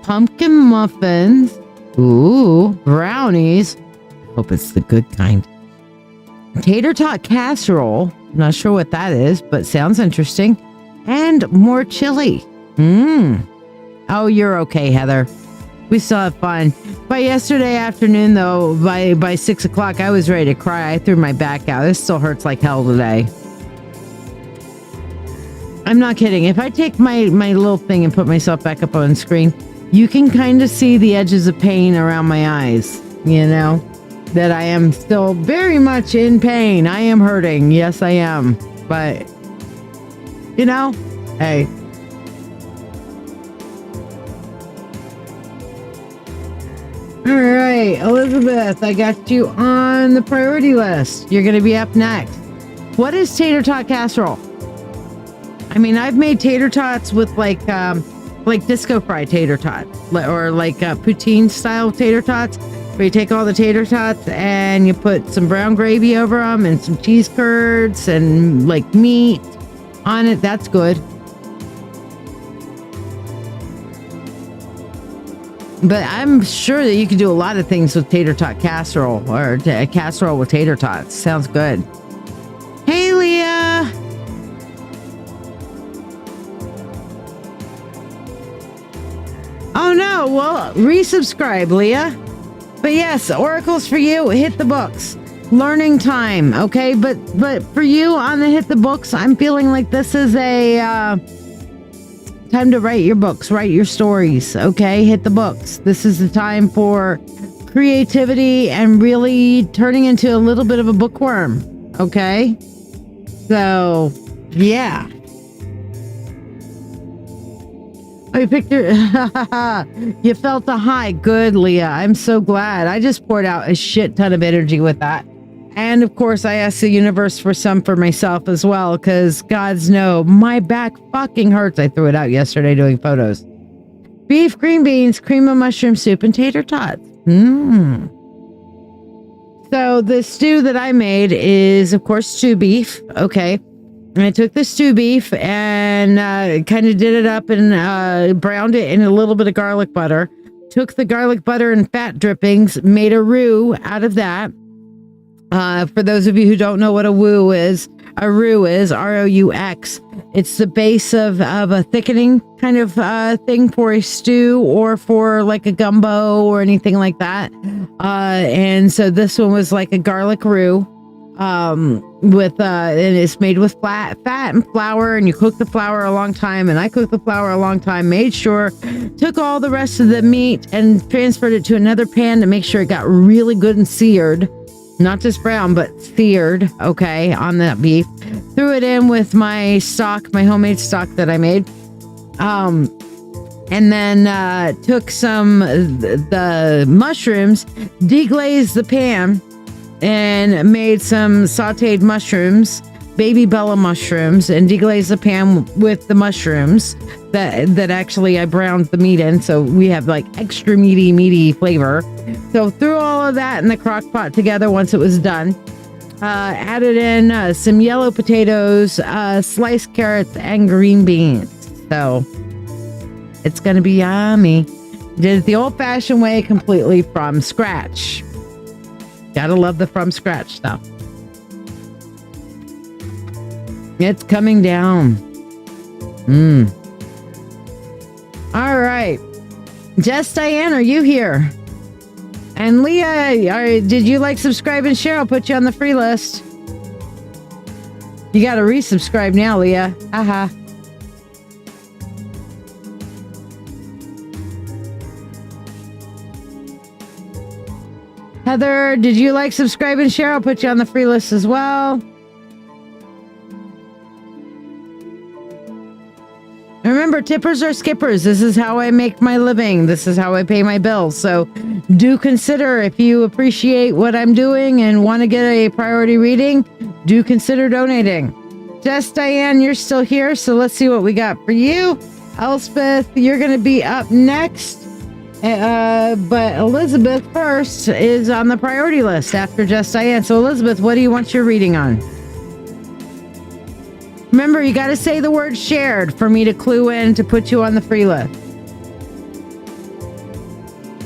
Pumpkin muffins. Ooh, brownies. Hope it's the good kind. Tater tot casserole. Not sure what that is, but sounds interesting. And more chili. Oh, you're okay, Heather. We still have fun. By yesterday afternoon, though, by 6 o'clock, I was ready to cry. I threw my back out. This still hurts like hell today. I'm not kidding. If I take my little thing and put myself back up on screen, you can kind of see the edges of pain around my eyes. You know, that I am still very much in pain. I am hurting. Yes, I am. But, you know, hey. All right, Elizabeth, I got you on the priority list. You're going to be up next. What is tater tot casserole? I mean, I've made tater tots with like disco fry tater tots, or like poutine style tater tots, where you take all the tater tots and you put some brown gravy over them and some cheese curds and like meat on it. That's good. But I'm sure that you can do a lot of things with tater tot casserole, or a casserole with tater tots. Sounds good. Hey, Leah. Oh no, well, resubscribe, Leah. But yes, Oracles for you, hit the books. Learning time, okay? But for you on the hit the books, I'm feeling like this is a time to write your books, write your stories, okay? Hit the books. This is the time for creativity and really turning into a little bit of a bookworm, okay? So, yeah. Oh, you picked your... You felt the high. Good, Leah. I'm so glad. I just poured out a shit ton of energy with that. And of course, I asked the universe for some for myself as well, because gods know my back fucking hurts. I threw it out yesterday doing photos. Beef, green beans, cream of mushroom soup, and tater tots. So the stew that I made is, of course, stew beef. Okay. And I took the stew beef and kind of did it up and browned it in a little bit of garlic butter. Took the garlic butter and fat drippings, made a roux out of that. For those of you who don't know what a roux is, R-O-U-X. It's the base of a thickening kind of thing for a stew or for like a gumbo or anything like that. And so this one was like a garlic roux. and it's made with fat and flour, and you cook the flour a long time, and I cooked the flour a long time, made sure, took all the rest of the meat and transferred it to another pan to make sure it got really good and seared, not just brown, but seared, okay, on that beef. Threw it in with my stock, my homemade stock that I made. And then took some the mushrooms, deglazed the pan, and made some sauteed mushrooms, baby bella mushrooms, and deglazed the pan with the mushrooms that actually I browned the meat in, so we have like extra meaty flavor. So threw all of that in the crock pot together once it was done. Added in some yellow potatoes, sliced carrots, and green beans. So it's gonna be yummy. Did it the old-fashioned way, completely from scratch. Gotta love the from scratch stuff. It's coming down. All right. Jess Diane, are you here? And Leah, did you like, subscribe, and share? I'll put you on the free list. You gotta resubscribe now, Leah. Haha. Heather, did you like, subscribe, and share? I'll put you on the free list as well. Remember, tippers are skippers. This is how I make my living. This is how I pay my bills. So do consider, if you appreciate what I'm doing and want to get a priority reading, do consider donating. Jess Diane, you're still here, so let's see what we got for you. Elspeth, you're going to be up next. But Elizabeth first is on the priority list after Jess Diane. So Elizabeth, what do you want your reading on? Remember, you got to say the word shared for me to clue in to put you on the free list.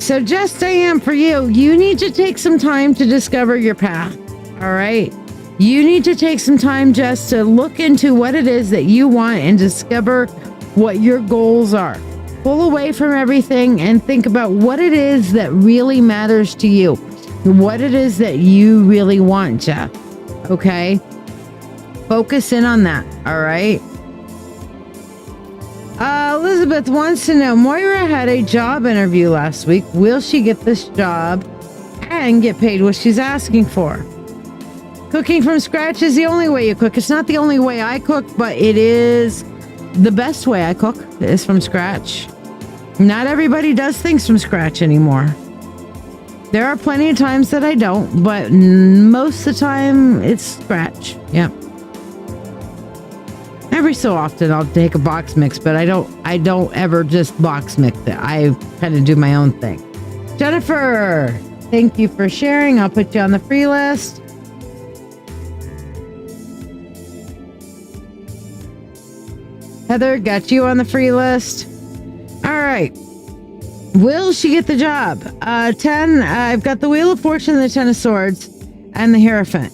So Jess Diane, for you, you need to take some time to discover your path. All right. You need to take some time just to look into what it is that you want and discover what your goals are. Pull away from everything and think about what it is that really matters to you. What it is that you really want, Jeff. Okay? Focus in on that. All right? Elizabeth wants to know, Moira had a job interview last week. Will she get this job and get paid what she's asking for? Cooking from scratch is the only way you cook. It's not the only way I cook, but it is the best way I cook is from scratch. Not everybody does things from scratch anymore. There are plenty of times that I don't, but most of the time it's scratch. Yep. Every so often I'll take a box mix, but I don't ever just box mix it. I kind of do my own thing. Jennifer, thank you for sharing. I'll put you on the free list. Heather, got you on the free list. All right. Will she get the job? 10, I've got the Wheel of Fortune, the 10 of Swords, and the Hierophant.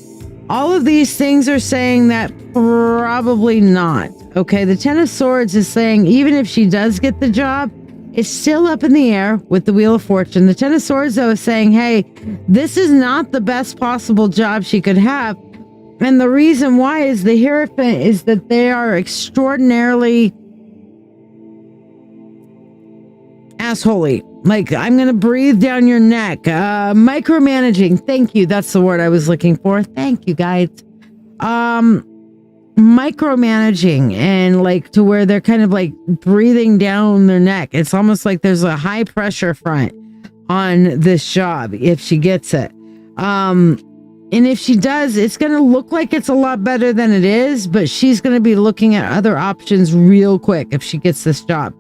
All of these things are saying that probably not. Okay, the 10 of Swords is saying even if she does get the job, it's still up in the air with the Wheel of Fortune. The 10 of Swords, though, is saying, hey, this is not the best possible job she could have. And the reason why is the Hierophant is that they are extraordinarily assholey. Like, I'm going to breathe down your neck. Micromanaging. Thank you. That's the word I was looking for. Thank you, guys. Micromanaging, and like to where they're kind of like breathing down their neck. It's almost like there's a high pressure front on this job if she gets it. And if she does, it's going to look like it's a lot better than it is, but she's going to be looking at other options real quick if she gets this job.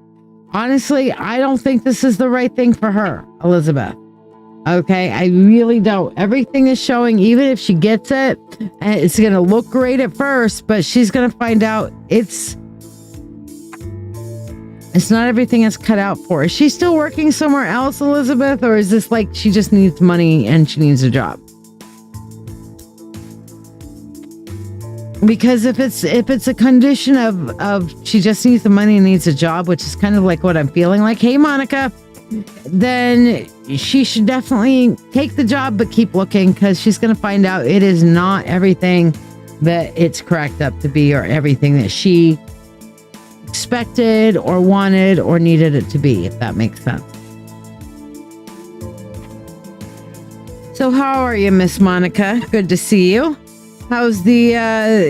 Honestly, I don't think this is the right thing for her, Elizabeth. Okay, I really don't. Everything is showing, even if she gets it, it's going to look great at first, but she's going to find out it's not everything that's cut out for her. Is she still working somewhere else, Elizabeth, or is this like she just needs money and she needs a job? Because if it's a condition of she just needs the money and needs a job, which is kind of like what I'm feeling like. Hey, Monica, then she should definitely take the job, but keep looking, because she's going to find out it is not everything that it's cracked up to be, or everything that she expected or wanted or needed it to be, if that makes sense. So how are you, Miss Monica? Good to see you. How's the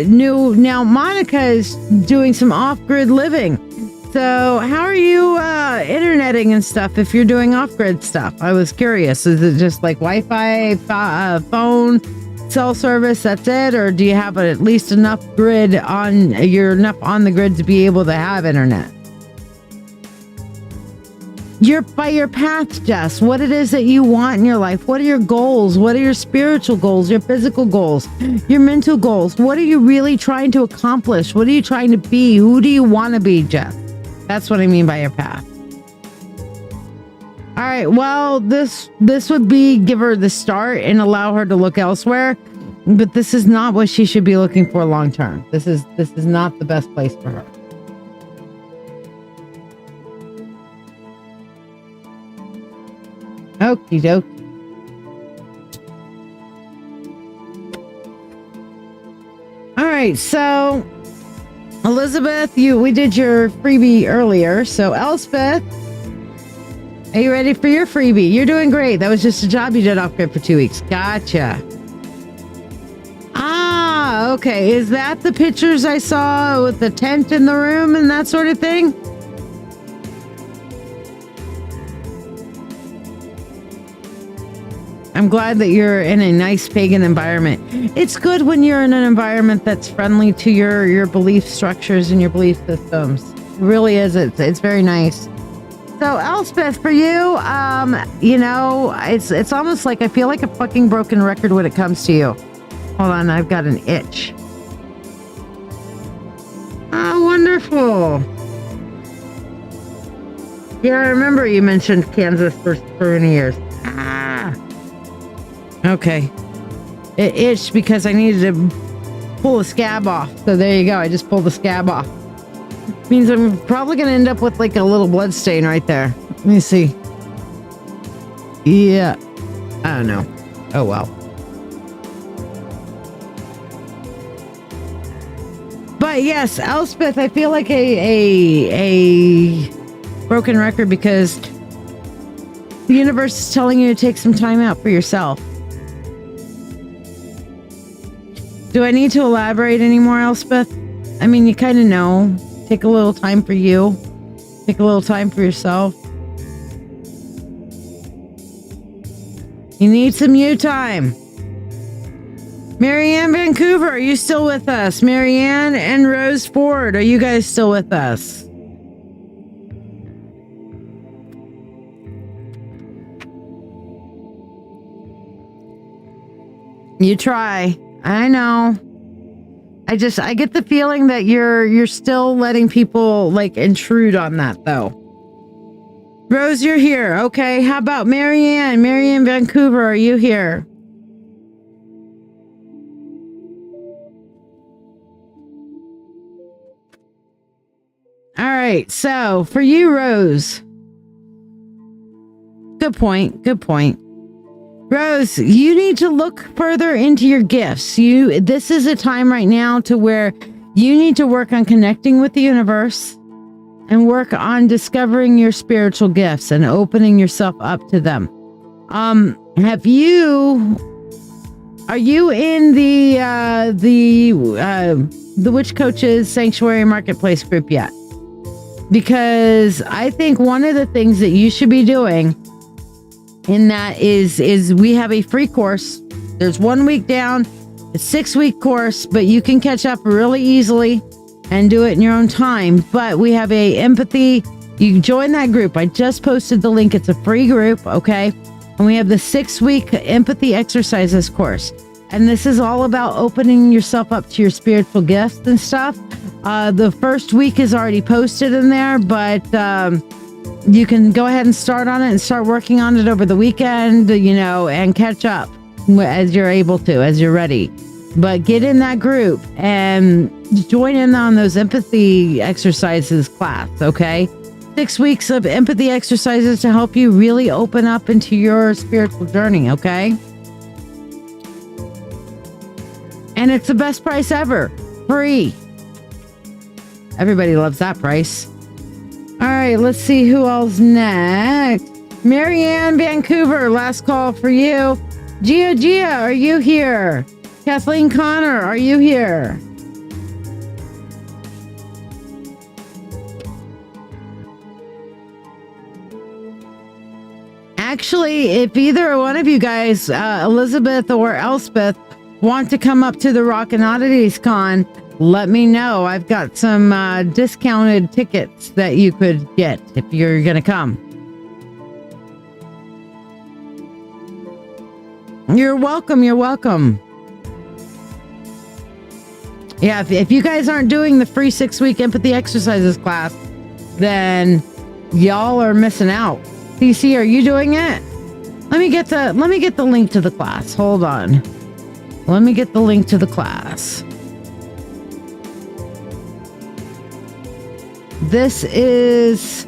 now Monica is doing some off-grid living. So how are you interneting and stuff if you're doing off-grid stuff? I was curious. Is it just like Wi-Fi, phone, cell service, that's it? Or do you have at least enough grid on, you're enough on the grid to be able to have internet? You're by your path, Jess. What it is that you want in your life. What are your goals? What are your spiritual goals? Your physical goals? Your mental goals? What are you really trying to accomplish? What are you trying to be? Who do you want to be, Jess? That's what I mean by your path. All right. Well, this would be give her the start and allow her to look elsewhere. But this is not what she should be looking for long term. This is not the best place for her. Okie dokie. All right, so Elizabeth, we did your freebie earlier. So Elspeth, are you ready for your freebie? You're doing great. That was just a job you did off grid for 2 weeks. Gotcha. Ah, okay. Is that the pictures I saw with the tent in the room and that sort of thing? I'm glad that you're in a nice pagan environment. It's good when you're in an environment that's friendly to your belief structures and your belief systems. It really is. It's very nice. So Elspeth, for you, it's almost like I feel like a fucking broken record when it comes to you. Hold on, I've got an itch. Oh, wonderful. Yeah, I remember you mentioned Kansas for many years. Okay. It itched because I needed to pull the scab off. So there you go. I just pulled the scab off. Means I'm probably going to end up with like a little blood stain right there. Let me see. Yeah. I don't know. Oh, well. But yes, Elspeth, I feel like a broken record because the universe is telling you to take some time out for yourself. Do I need to elaborate anymore, Elspeth? I mean, you kind of know. Take a little time for you. Take a little time for yourself. You need some you time. Marianne Vancouver, are you still with us? Marianne and Rose Ford, are you guys still with us? You try. I know. I get the feeling that you're still letting people like intrude on that though. Rose, you're here. Okay. How about Marianne? Marianne Vancouver, are you here? All right. So for you, Rose. Good point. Good point. Rose, you need to look further into your gifts. This is a time right now to where you need to work on connecting with the universe and work on discovering your spiritual gifts and opening yourself up to them. Are you in the Witch Coaches Sanctuary Marketplace group yet? Because I think one of the things that you should be doing in that is we have a free course. There's 1 week down, a 6-week course, but you can catch up really easily and do it in your own time. But we have a empathy. You can join that group. I just posted the link. It's a free group. Okay. And we have the 6-week empathy exercises course. And this is all about opening yourself up to your spiritual gifts and stuff. The first week is already posted in there, but, you can go ahead and start on it and start working on it over the weekend, and catch up as you're able to, as you're ready. But get in that group and join in on those empathy exercises class, okay? 6 weeks of empathy exercises to help you really open up into your spiritual journey, okay? And it's the best price ever. Free. Everybody loves that price. All right, let's see who else next. Marianne, Vancouver, last call for you. Gia, are you here? Kathleen Connor, are you here? Actually, if either one of you guys, Elizabeth or Elspeth, want to come up to the Rockin' Oddities Con, let me know. I've got some discounted tickets that you could get if you're going to come. You're welcome. You're welcome. Yeah, if you guys aren't doing the free 6-week empathy exercises class, then y'all are missing out. CC, are you doing it? Let me get the link to the class. Hold on. Let me get the link to the class. This is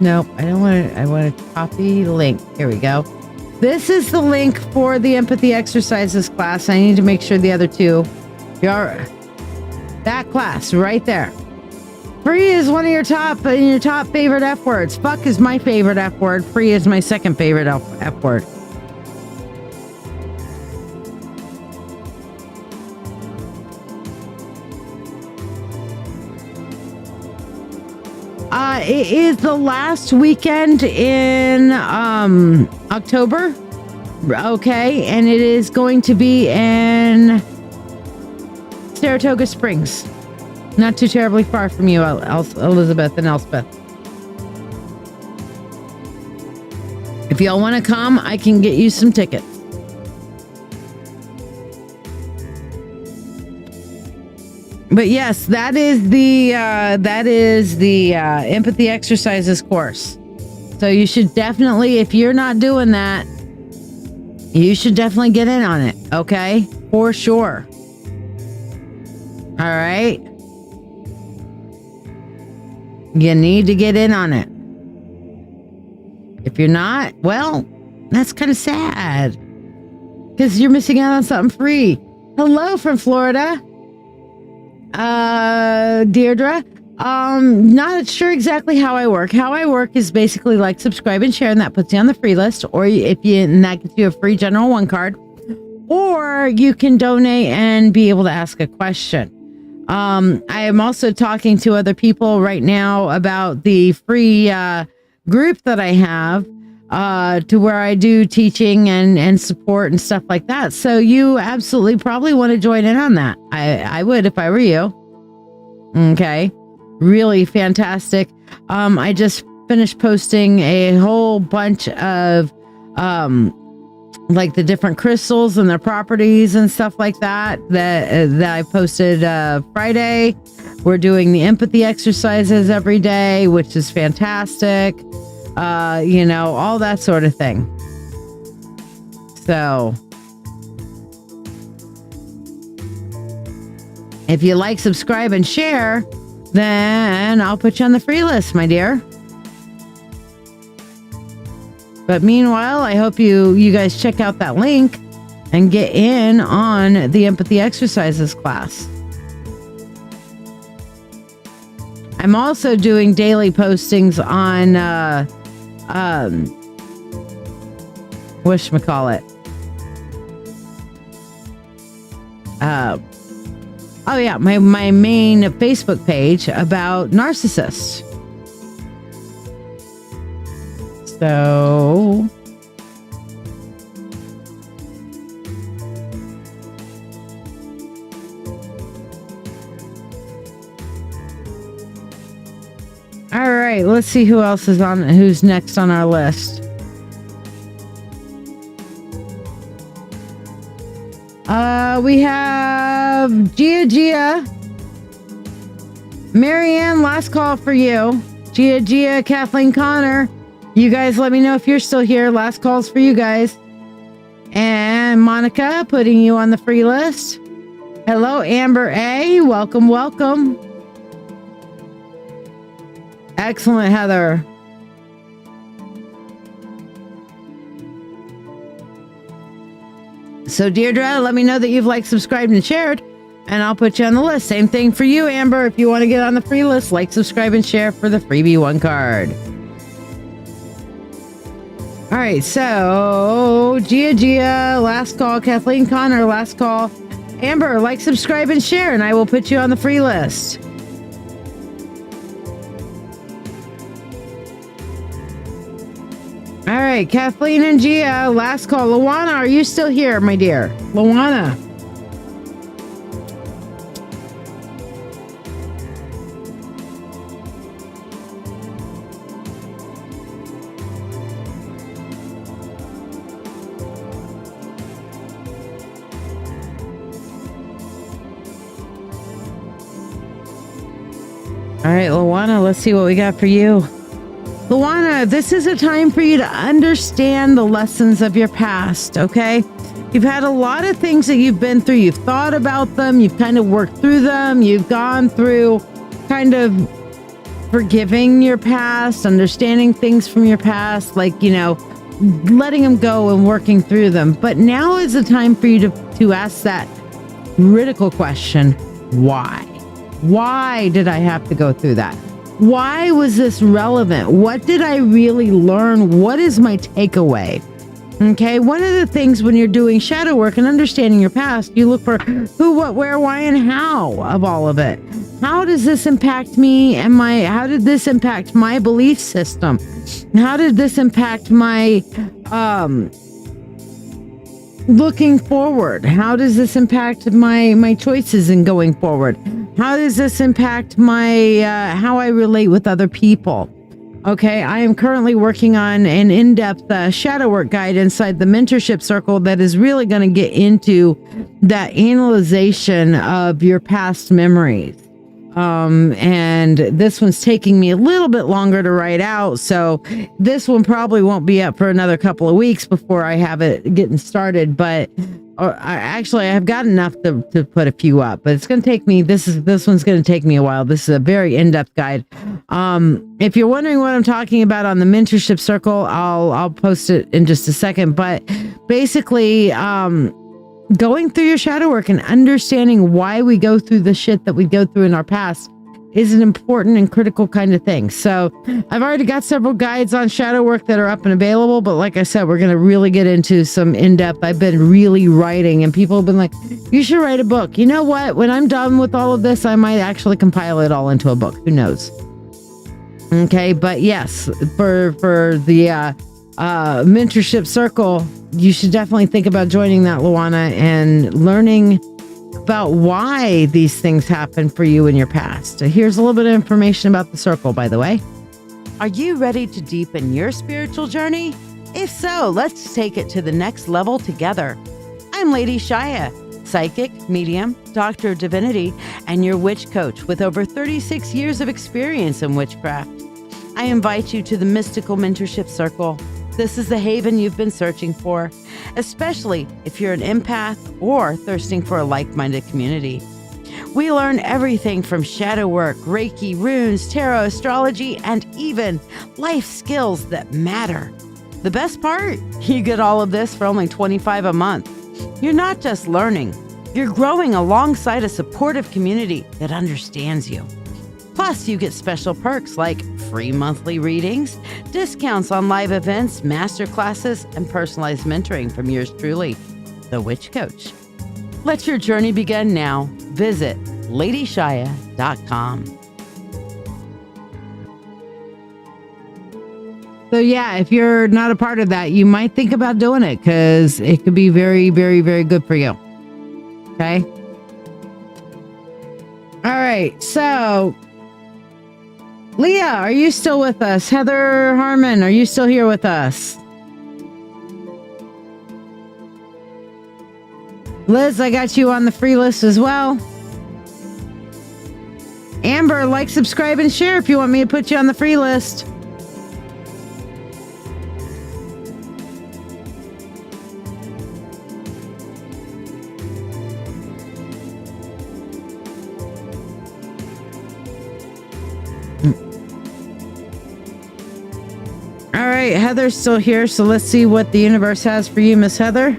Nope, I don't want to. I want to copy the link. Here we go. This is the link for the empathy exercises class. I need to make sure the other two. That class right there. Free is one of your top favorite F words. Fuck is my favorite F word. Free is my second favorite F word. It is the last weekend in October. Okay, and it is going to be in Saratoga Springs. Not too terribly far from you, Elizabeth and Elspeth. If y'all want to come, I can get you some tickets. But yes, that is the empathy exercises course. So you should definitely, if you're not doing that, you should definitely get in on it. Okay, for sure. All right. You need to get in on it. If you're not, well, that's kind of sad because you're missing out on something free. Hello from Florida. Deirdre. Not sure exactly how I work. How I work is basically like subscribe and share, and that puts you on the free list, or and that gets you a free General 1 card, or you can donate and be able to ask a question. I am also talking to other people right now about the free group that I have to where I do teaching and support and stuff like that. So you absolutely probably want to join in on that. I would if I were you. Okay. Really fantastic. I just finished posting a whole bunch of like the different crystals and their properties and stuff like that I posted Friday. We're doing the empathy exercises every day, which is fantastic. All that sort of thing. So if you like, subscribe, and share, then I'll put you on the free list, my dear. But meanwhile, I hope you guys check out that link and get in on the empathy exercises class. I'm also doing daily postings on whatchamacallit. Oh yeah, my main Facebook page about narcissists. So all right, let's see who's next on our list. We have Gia. Marianne, last call for you. Gia, Kathleen Connor. You guys let me know if you're still here. Last calls for you guys. And Monica, putting you on the free list. Hello, Amber A. Welcome, welcome. Excellent, Heather. So, Deirdre, let me know that you've liked, subscribed, and shared, and I'll put you on the list. Same thing for you, Amber. If you want to get on the free list, like, subscribe, and share for the freebie 1 card. All right, so Gia, last call. Kathleen Connor, last call. Amber, like, subscribe, and share, and I will put you on the free list. All right, Kathleen and Gia, last call. Luana, are you still here, my dear? Luana. All right, Luana, let's see what we got for you. Luana, this is a time for you to understand the lessons of your past, okay? You've had a lot of things that you've been through. You've thought about them. You've kind of worked through them. You've gone through kind of forgiving your past, understanding things from your past, like, you know, letting them go and working through them. But now is the time for you to ask that critical question, why? Why did I have to go through that? Why was this relevant? What did I really learn? What is my takeaway? Okay, one of the things when you're doing shadow work and understanding your past, you look for who, what, where, why, and how of all of it. How does this impact me and how did this impact my belief system? How did this impact my looking forward? How does this impact my choices in going forward? How does this impact my how I relate with other people? Okay, I am currently working on an in-depth shadow work guide inside the mentorship circle that is really going to get into that analyzation of your past memories. And this one's taking me a little bit longer to write out, so this one probably won't be up for another couple of weeks before I have it getting started, but I have got enough to put a few up, but it's going to take me, this one's going to take me a while. This is a very in-depth guide. If you're wondering what I'm talking about on the mentorship circle, I'll post it in just a second, but basically, going through your shadow work and understanding why we go through the shit that we go through in our past is an important and critical kind of thing. So I've already got several guides on shadow work that are up and available, but like I said, we're going to really get into some in-depth. I've been really writing and people have been like, you should write a book. You know what? When I'm done with all of this, I might actually compile it all into a book. Who knows? Okay. But yes, for the mentorship circle, you should definitely think about joining that, Luana, and learning about why these things happen for you in your past. Here's a little bit of information about the circle, by the way. Are you ready to deepen your spiritual journey? If so, let's take it to the next level together. I'm Lady Shiya, psychic, medium, Doctor of Divinity, and your witch coach with over 36 years of experience in witchcraft. I invite you to the Mystical Mentorship Circle. This is the haven you've been searching for, especially if you're an empath or thirsting for a like-minded community. We learn everything from shadow work, Reiki, runes, tarot, astrology, and even life skills that matter. The best part? You get all of this for only $25 a month. You're not just learning, you're growing alongside a supportive community that understands you. Plus, you get special perks like free monthly readings, discounts on live events, masterclasses, and personalized mentoring from yours truly, the Witch Coach. Let your journey begin now. Visit ladyshiya.com. So yeah, if you're not a part of that, you might think about doing it because it could be very, very, very good for you. Okay? All right, so Leah, are you still with us? Heather Harmon, are you still here with us? Liz, I got you on the free list as well. Amber, like, subscribe, and share if you want me to put you on the free list. All right, Heather's still here, so let's see what the universe has for you, Miss Heather.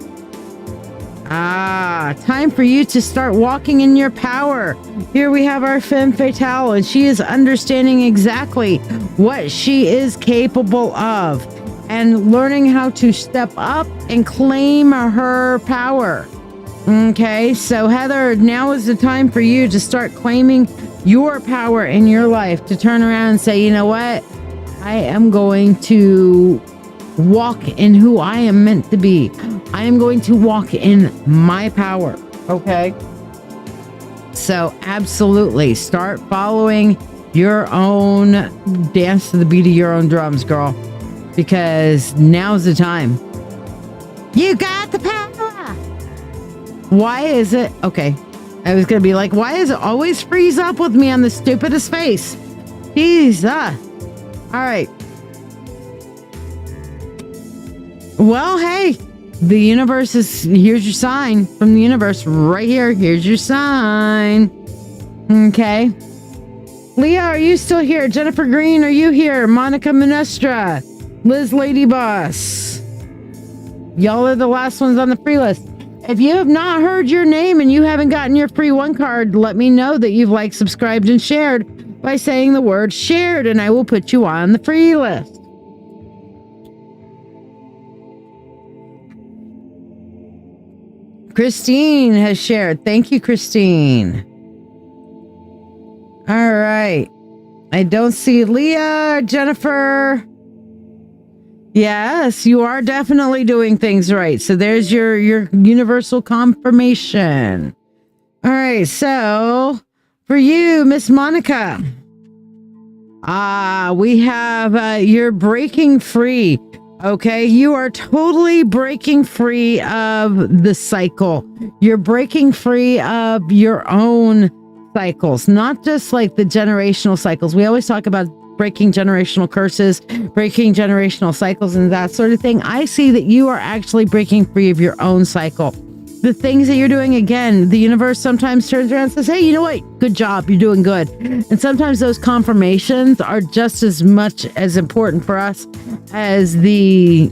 Time for you to start walking in your power. Here we have our femme fatale, and she is understanding exactly what she is capable of and learning how to step up and claim her power. Okay, so Heather, now is the time for you to start claiming your power in your life, to turn around and say, you know what? I am going to walk in who I am meant to be. I am going to walk in my power. Okay. So absolutely start following your own dance to the beat of your own drums, girl, because now's the time. You got the power. Why is it? Okay. I was going to be like, why is it always freeze up with me on the stupidest face? Jesus. All right. Well, hey, the universe is, here's your sign from the universe right here. Here's your sign. Okay. Leah, are you still here? Jennifer Green, are you here? Monica Minestra, Liz Lady Boss. Y'all are the last ones on the free list. If you have not heard your name and you haven't gotten your free one card, let me know that you've liked, subscribed, and shared by saying the word shared, and I will put you on the free list. Christine has shared. Thank you, Christine. All right. I don't see Leah, Jennifer. Yes, you are definitely doing things right. So there's your universal confirmation. All right. So for you, Miss Monica, we have you're breaking free. Okay, you are totally breaking free of the cycle. You're breaking free of your own cycles, not just like the generational cycles. We always talk about breaking generational curses, breaking generational cycles, and that sort of thing. I see that you are actually breaking free of your own cycle. The things that you're doing, again, the universe sometimes turns around and says, hey, you know what? Good job. You're doing good. And sometimes those confirmations are just as much as important for us as the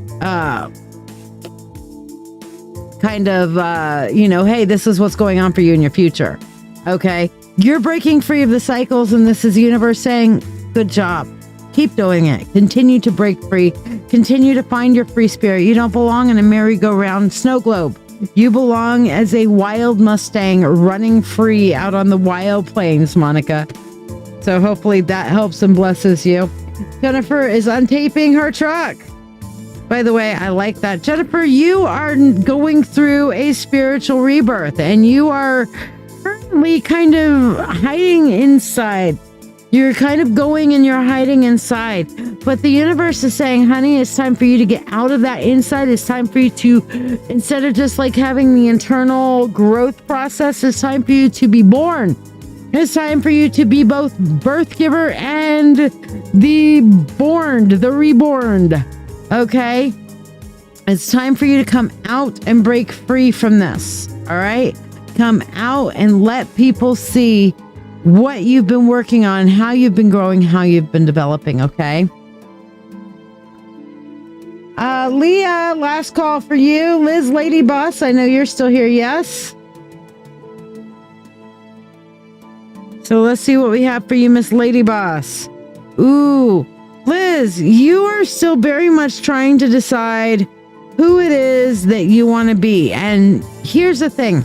hey, this is what's going on for you in your future. Okay. You're breaking free of the cycles, and this is the universe saying, good job. Keep doing it. Continue to break free. Continue to find your free spirit. You don't belong in a merry-go-round snow globe. You belong as a wild Mustang running free out on the wild plains, Monica. So hopefully that helps and blesses you. Jennifer is untaping her truck. By the way, I like that. Jennifer, you are going through a spiritual rebirth, and you are currently kind of hiding inside. You're kind of going and you're hiding inside. But the universe is saying, honey, it's time for you to get out of that inside. It's time for you to, instead of just like having the internal growth process, it's time for you to be born. It's time for you to be both birth giver and the reborn. Okay? It's time for you to come out and break free from this. All right? Come out and let people see what you've been working on, how you've been growing, how you've been developing, okay? Leah, last call for you. Liz Lady Boss, I know you're still here, yes? So let's see what we have for you, Miss Lady Boss. Ooh, Liz, you are still very much trying to decide who it is that you want to be. And here's the thing.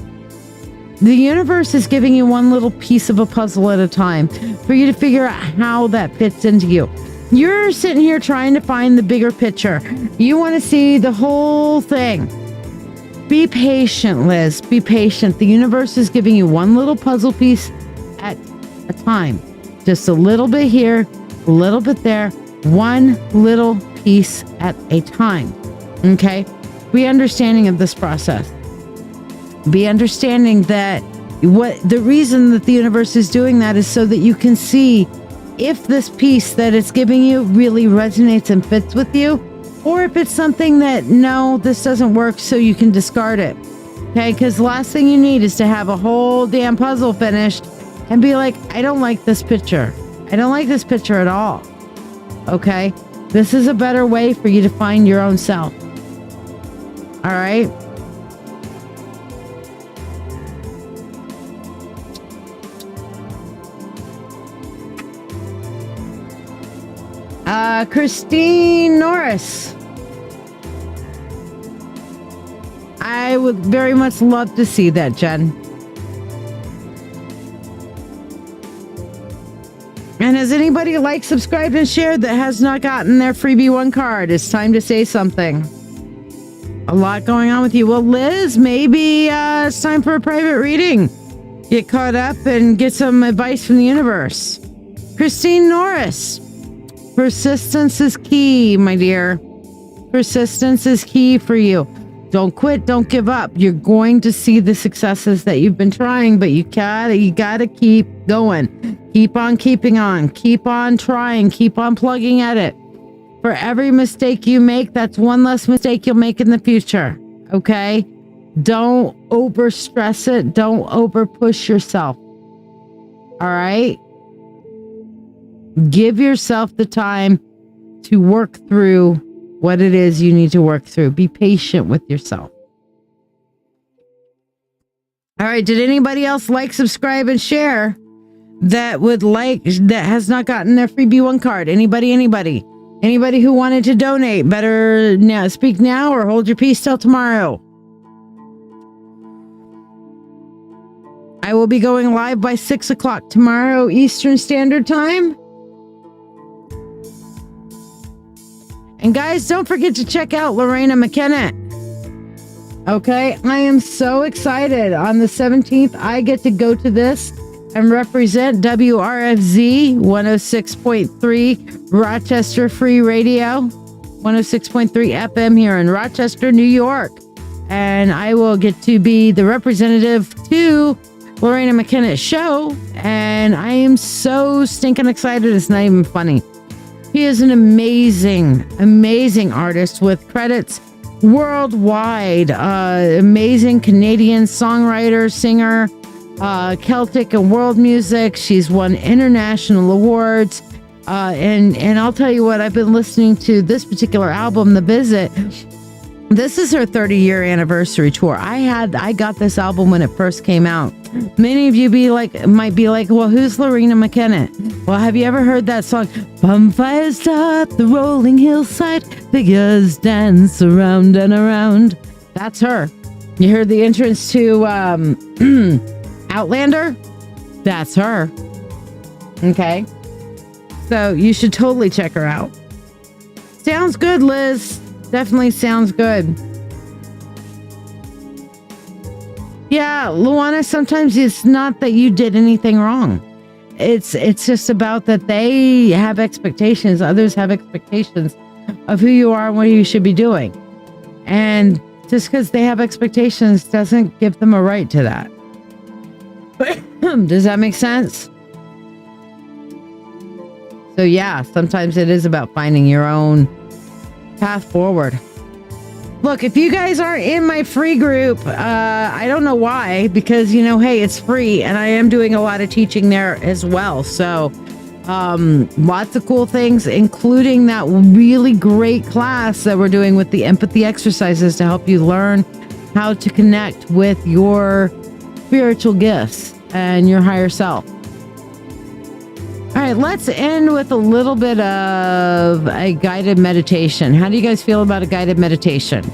The universe is giving you one little piece of a puzzle at a time for you to figure out how that fits into you. You're sitting here trying to find the bigger picture. You want to see the whole thing. Be patient, Liz. Be patient. The universe is giving you one little puzzle piece at a time. Just a little bit here, a little bit there, one little piece at a time. Okay? Be understanding of this process. Be understanding that the reason that the universe is doing that is so that you can see if this piece that it's giving you really resonates and fits with you, or if it's something that, no, this doesn't work, so you can discard it. Okay? Because the last thing you need is to have a whole damn puzzle finished and be like, I don't like this picture. I don't like this picture at all. Okay? This is a better way for you to find your own self. All right? Christine Norris. I would very much love to see that, Jen. And has anybody liked, subscribed, and shared that has not gotten their freebie 1 card? It's time to say something. A lot going on with you. Well, Liz, maybe it's time for a private reading. Get caught up and get some advice from the universe. Christine Norris. Persistence is key, my dear. Persistence is key for you. Don't quit. Don't give up. You're going to see the successes that you've been trying, but you gotta keep going. Keep on keeping on. Keep on trying. Keep on plugging at it. For every mistake you make, that's one less mistake you'll make in the future. Okay? Don't over stress it. Don't over push yourself. All right? Give yourself the time to work through what it is you need to work through. Be patient with yourself. All right. Did anybody else like, subscribe, and share that has not gotten their freebie 1 card? Anybody who wanted to donate, better now speak now or hold your peace till tomorrow. I will be going live by 6 o'clock tomorrow Eastern Standard Time. And guys, don't forget to check out Lorena McKenna. Okay, I am so excited. On the 17th, I get to go to this and represent WRFZ 106.3 Rochester Free Radio, 106.3 FM here in Rochester, New York. And I will get to be the representative to Lorena McKenna's show. And I am so stinking excited. It's not even funny. He is an amazing, amazing artist with credits worldwide. Amazing Canadian songwriter, singer, Celtic and world music. She's won international awards. And I'll tell you what, I've been listening to this particular album, The Visit. This is her 30-year anniversary tour. I got this album when it first came out. Many of you might be like, well, who's Lorena McKenna? Well, have you ever heard that song? Bonfires start the rolling hillside, figures dance around and around. That's her. You heard the entrance to Outlander? That's her. Okay. So you should totally check her out. Sounds good, Liz. Definitely sounds good. Yeah, Luana, sometimes it's not that you did anything wrong. It's just about that they have expectations. Others have expectations of who you are and what you should be doing. And just because they have expectations doesn't give them a right to that. Does that make sense? So yeah, sometimes it is about finding your own path forward. Look, if you guys aren't in my free group, I don't know why, because, hey, it's free and I am doing a lot of teaching there as well. So lots of cool things, including that really great class that we're doing with the empathy exercises to help you learn how to connect with your spiritual gifts and your higher self. All right, let's end with a little bit of a guided meditation. How do you guys feel about a guided meditation?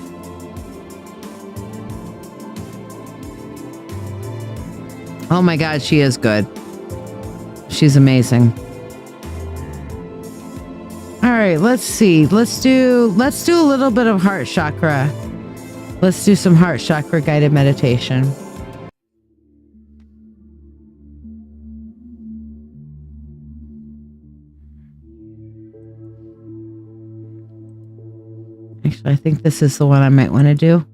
Oh my God, she is good. She's amazing. All right, let's see. Let's do a little bit of heart chakra. Let's do some heart chakra guided meditation. Actually, I think this is the one I might want to do.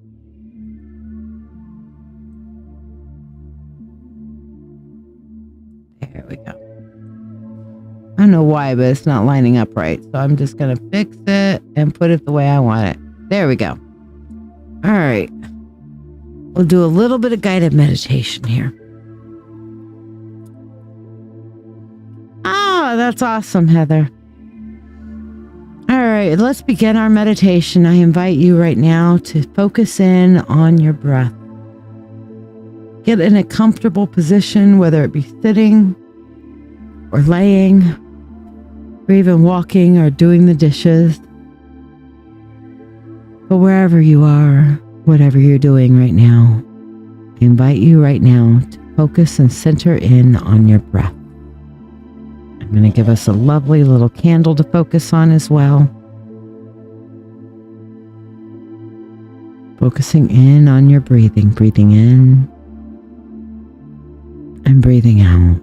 There we go. I don't know why, but it's not lining up right. So I'm just going to fix it and put it the way I want it. There we go. All right. We'll do a little bit of guided meditation here. Oh, that's awesome, Heather. All right, let's begin our meditation. I invite you right now to focus in on your breath. Get in a comfortable position, whether it be sitting or laying, or even walking or doing the dishes. But wherever you are, whatever you're doing right now, I invite you right now to focus and center in on your breath. I'm going to give us a lovely little candle to focus on as well. Focusing in on your breathing, breathing in and breathing out.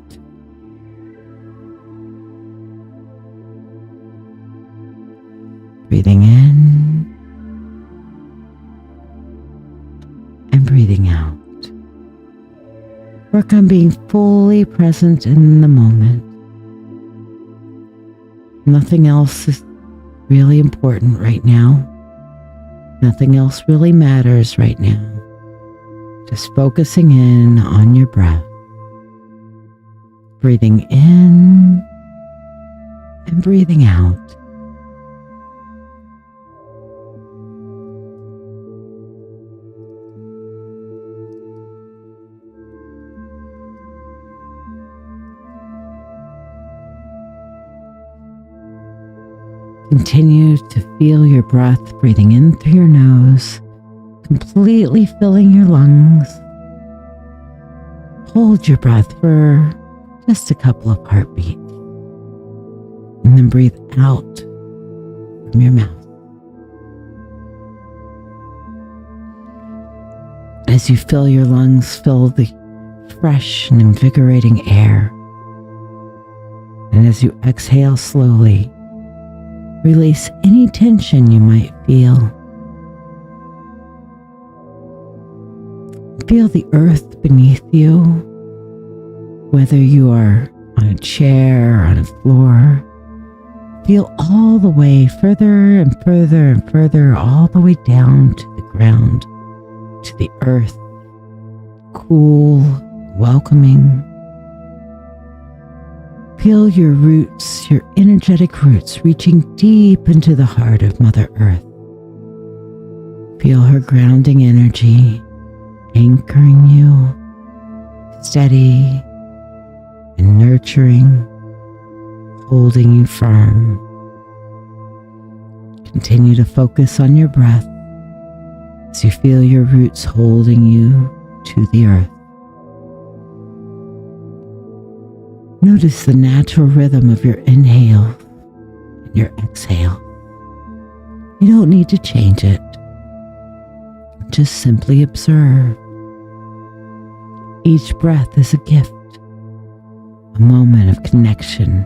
Breathing in and breathing out. Work on being fully present in the moment. Nothing else is really important right now. Nothing else really matters right now. Just focusing in on your breath. Breathing in and breathing out. Continue to feel your breath breathing in through your nose, completely filling your lungs. Hold your breath for just a couple of heartbeats, and then breathe out from your mouth. As you fill your lungs, fill the fresh and invigorating air. And as you exhale slowly, release any tension you might feel. Feel the earth beneath you, whether you are on a chair or on a floor. Feel all the way further and further and further, all the way down to the ground, to the earth, cool, welcoming. Feel your roots, your energetic roots, reaching deep into the heart of Mother Earth. Feel her grounding energy, anchoring you, steady and nurturing, holding you firm. Continue to focus on your breath as you feel your roots holding you to the earth. Notice the natural rhythm of your inhale and your exhale. You don't need to change it. Just simply observe. Each breath is a gift, a moment of connection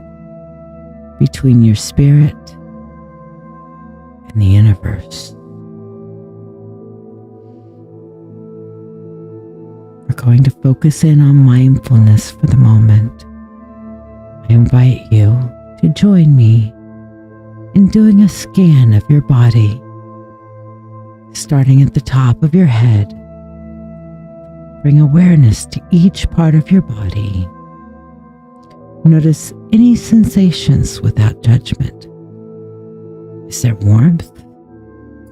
between your spirit and the universe. We're going to focus in on mindfulness for the moment. I invite you to join me in doing a scan of your body, starting at the top of your head. Bring awareness to each part of your body. Notice any sensations without judgment. Is there warmth,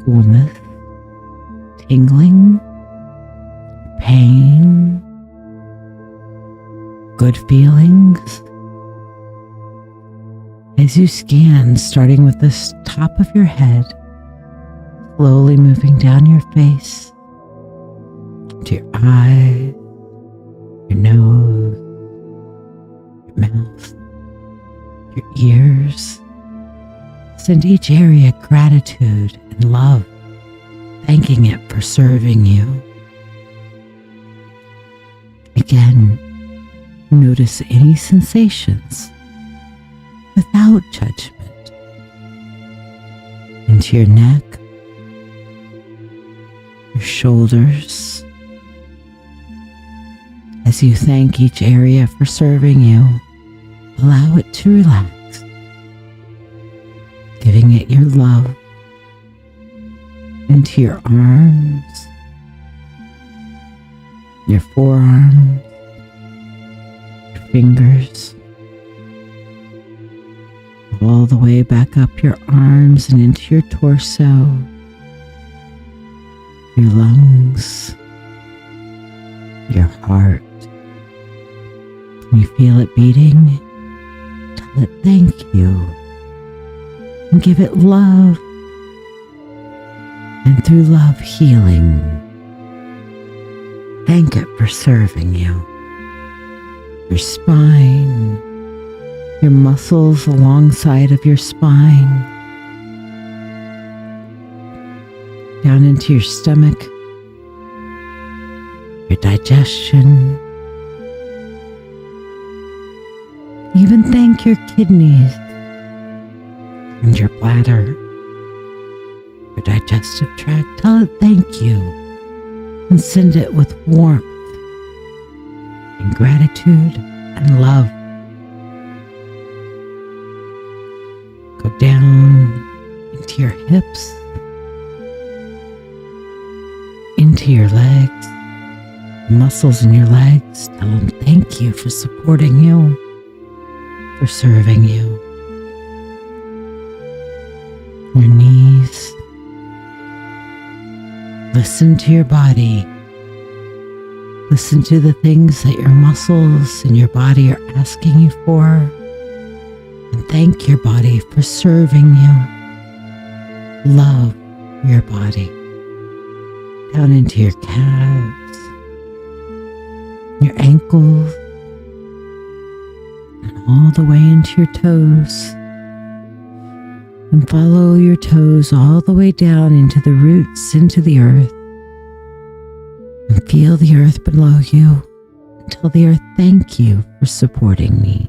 coolness, tingling, pain, good feelings? As you scan, starting with the top of your head, slowly moving down your face, to your eyes, your nose, your mouth, your ears. Send each area gratitude and love, thanking it for serving you. Again, notice any sensations without judgment. Into your neck, your shoulders. As you thank each area for serving you, allow it to relax, giving it your love. Into your arms, your forearms, your fingers, all the way back up your arms and into your torso, your lungs, your heart. When you feel it beating, tell it thank you and give it love. And through love, healing. Thank it for serving you. Your spine, your muscles alongside of your spine, down into your stomach, your digestion. Even thank your kidneys and your bladder, your digestive tract. Tell it thank you and send it with warmth and gratitude and love. Go down into your hips, into your legs, muscles in your legs. Tell them thank you for supporting you, for serving you. Your knees. Listen to your body. Listen to the things that your muscles and your body are asking you for. And thank your body for serving you. Love your body. Down into your calves, your ankles, and all the way into your toes. And follow your toes all the way down into the roots, into the earth. And feel the earth below you. And tell the earth, thank you for supporting me.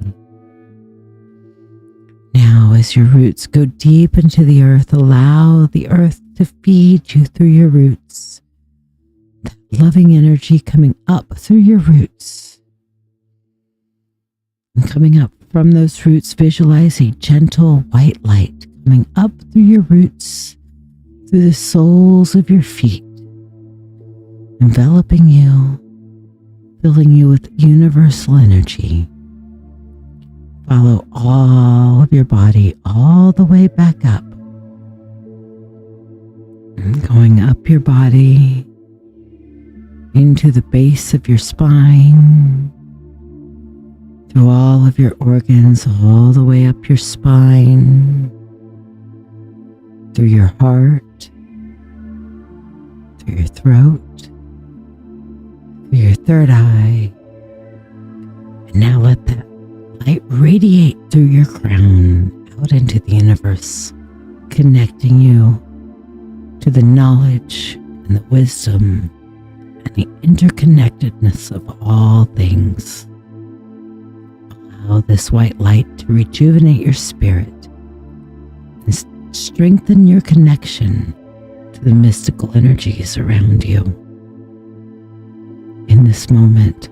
Now, as your roots go deep into the earth, allow the earth to feed you through your roots. That loving energy coming up through your roots. And coming up from those roots, visualize a gentle white light coming up through your roots, through the soles of your feet, enveloping you, filling you with universal energy. Follow all of your body all the way back up, and going up your body into the base of your spine, through all of your organs, all the way up your spine, through your heart, through your throat, through your third eye. And now let that light radiate through your crown out into the universe, connecting you to the knowledge and the wisdom and the interconnectedness of all things. Allow this white light to rejuvenate your spirit and strengthen your connection to the mystical energies around you. In this moment,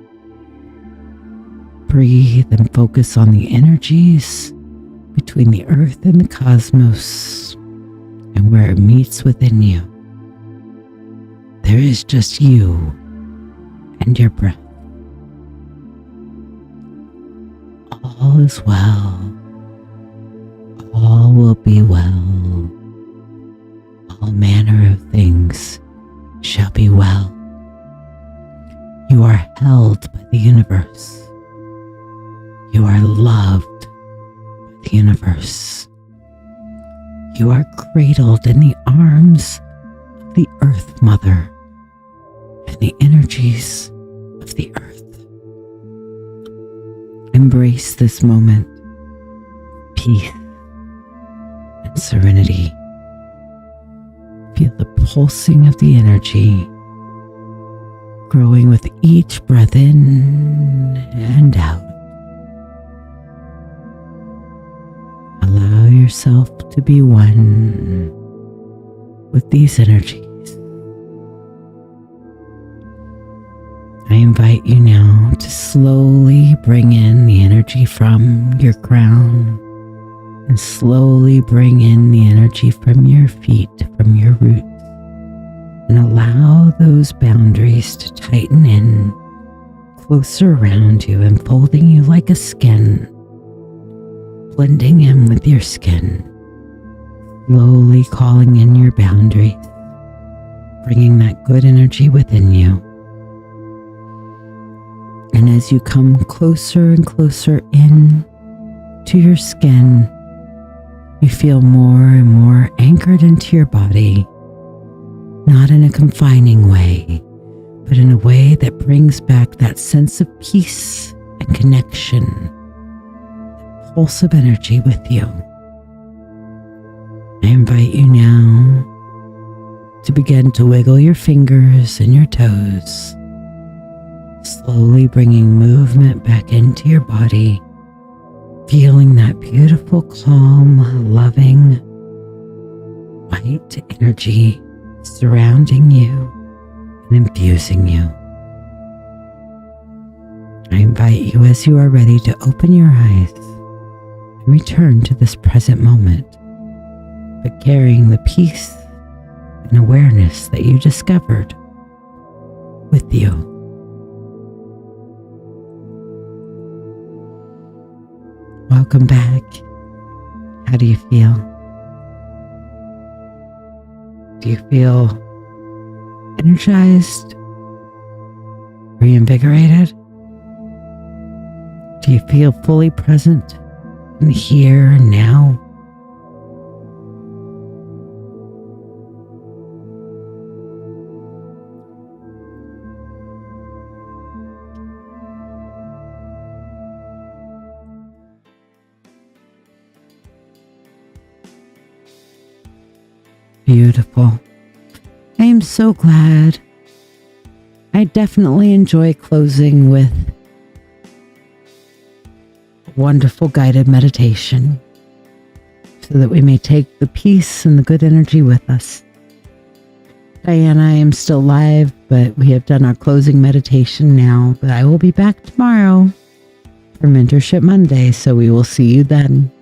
breathe and focus on the energies between the earth and the cosmos and where it meets within you. There is just you and your breath. All is well. All will be well. All manner of things shall be well. You are held by the universe. You are loved by the universe. You are cradled in the arms of the Earth Mother and the energies of the earth. Embrace this moment, peace and serenity. Feel the pulsing of the energy growing with each breath in and out. Allow yourself to be one with these energies. I invite you now to slowly bring in the energy from your crown and slowly bring in the energy from your feet, from your roots, and allow those boundaries to tighten in closer around you, enfolding you like a skin, blending in with your skin, slowly calling in your boundaries, bringing that good energy within you. And as you come closer and closer in to your skin, you feel more and more anchored into your body, not in a confining way, but in a way that brings back that sense of peace and connection, that pulse of energy with you. I invite you now to begin to wiggle your fingers and your toes, slowly bringing movement back into your body, feeling that beautiful, calm, loving, white energy surrounding you and infusing you. I invite you, as you are ready, to open your eyes and return to this present moment, but carrying the peace and awareness that you discovered with you. Welcome back. How do you feel? Do you feel energized? Reinvigorated? Do you feel fully present in the here and now? Beautiful. I am so glad. I definitely enjoy closing with a wonderful guided meditation so that we may take the peace and the good energy with us. Diana, I am still live, but we have done our closing meditation now, but I will be back tomorrow for Mentorship Monday, so we will see you then.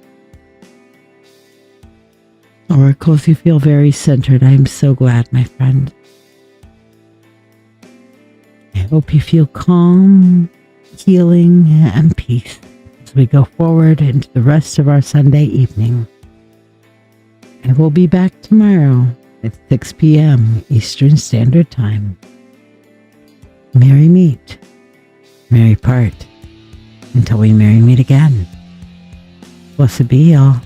Oracle, if you feel very centered, I am so glad, my friend. I hope you feel calm, healing, and peace as we go forward into the rest of our Sunday evening. I will be back tomorrow at 6 p.m. Eastern Standard Time. Merry meet, merry part, until we merry meet again. Blessed be y'all.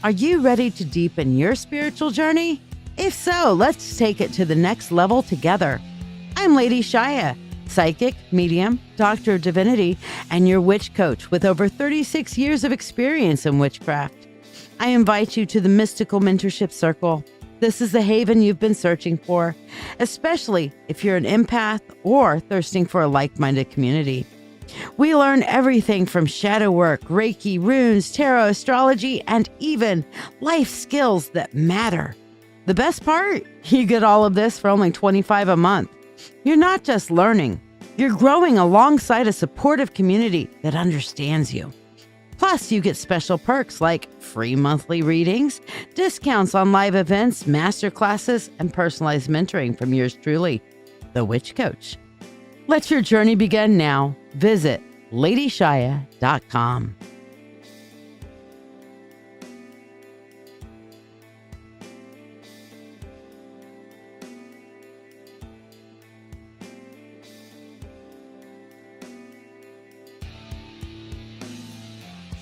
Are you ready to deepen your spiritual journey? If so, let's take it to the next level together. I'm Lady Shiya, psychic, medium, Doctor of Divinity, and your witch coach with over 36 years of experience in witchcraft. I invite you to the Mystical Mentorship Circle. This is the haven you've been searching for, especially if you're an empath or thirsting for a like-minded community. We learn everything from shadow work, Reiki, runes, tarot, astrology, and even life skills that matter. The best part? You get all of this for only $25 a month. You're not just learning, you're growing alongside a supportive community that understands you. Plus, you get special perks like free monthly readings, discounts on live events, masterclasses, and personalized mentoring from yours truly, the Witch Coach. Let your journey begin now. Visit LadyShiya.com.